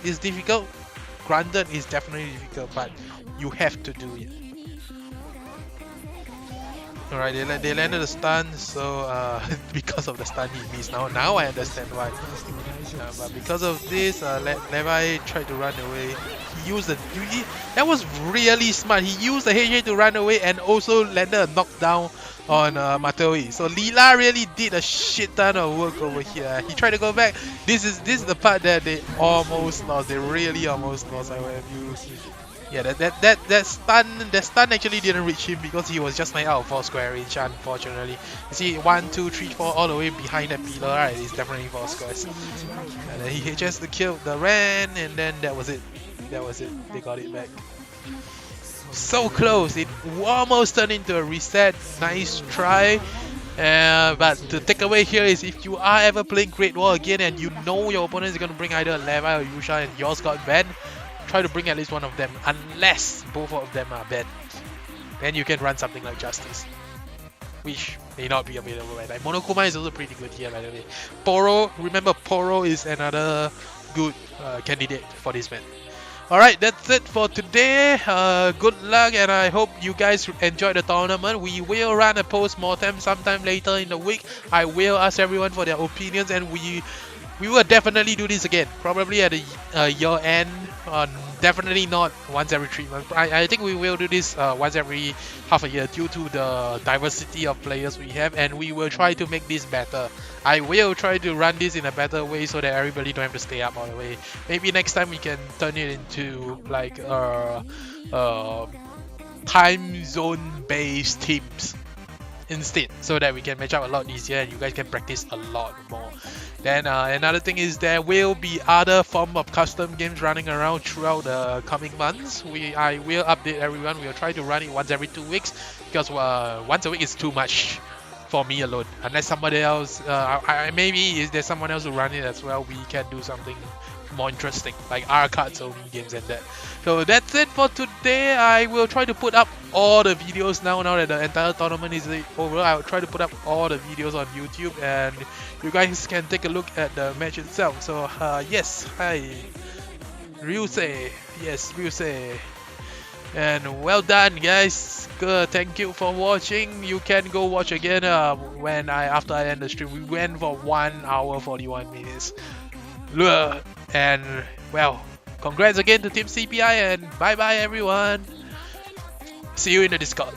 Granted, it's definitely difficult, but you have to do it. Alright, they landed a stun, so because of the stun he missed. Now I understand why. But because of this, Levi tried to run away. He used that was really smart. He used the HA to run away and also landed a knockdown on Matoi. So Leela really did a shit ton of work over here. He tried to go back. This is the part that they almost lost. They really almost lost. I would have used. Yeah, that stun actually didn't reach him because he was just 9 out of 4 square range, unfortunately. You see, 1, 2, 3, 4 all the way behind that pillar, right? It's definitely 4 squares. And then he just killed the Ren, and then that was it. That was it. They got it back. So close. It almost turned into a reset. Nice try. But the takeaway here is if you are ever playing Great Wall again and you know your opponent is going to bring either Levi or Yusha and yours got banned, try to bring at least one of them, unless both of them are banned. Then you can run something like Justice, which may not be available right now. Monokuma is also pretty good here, by the way. Poro, remember Poro is another good candidate for this man. Alright, that's it for today. Good luck, and I hope you guys enjoyed the tournament. We will run a post-mortem sometime later in the week. I will ask everyone for their opinions, and we will definitely do this again. Probably at the year end. Definitely not once every 3 months. I think we will do this once every half a year due to the diversity of players we have, and we will try to make this better. I will try to run this in a better way so that everybody don't have to stay up all the way. Maybe next time we can turn it into like time zone based teams instead, so that we can match up a lot easier and you guys can practice a lot more. Then another thing is there will be other form of custom games running around throughout the coming months. I will update everyone. We'll try to run it once every 2 weeks because once a week is too much for me alone. Unless somebody else, maybe is there someone else who run it as well, we can do something more interesting like our cards only games and that. So that's it for today. I will try to put up all the videos now that the entire tournament is over. I will try to put up all the videos on YouTube and you guys can take a look at the match itself. So yes, hi Ryusei, yes Ryusei, and well done guys. Good, thank you for watching. You can go watch again after I end the stream. We went for 1 hour 41 minutes. And well, congrats again to Team CPI and bye bye everyone. See you in the Discord.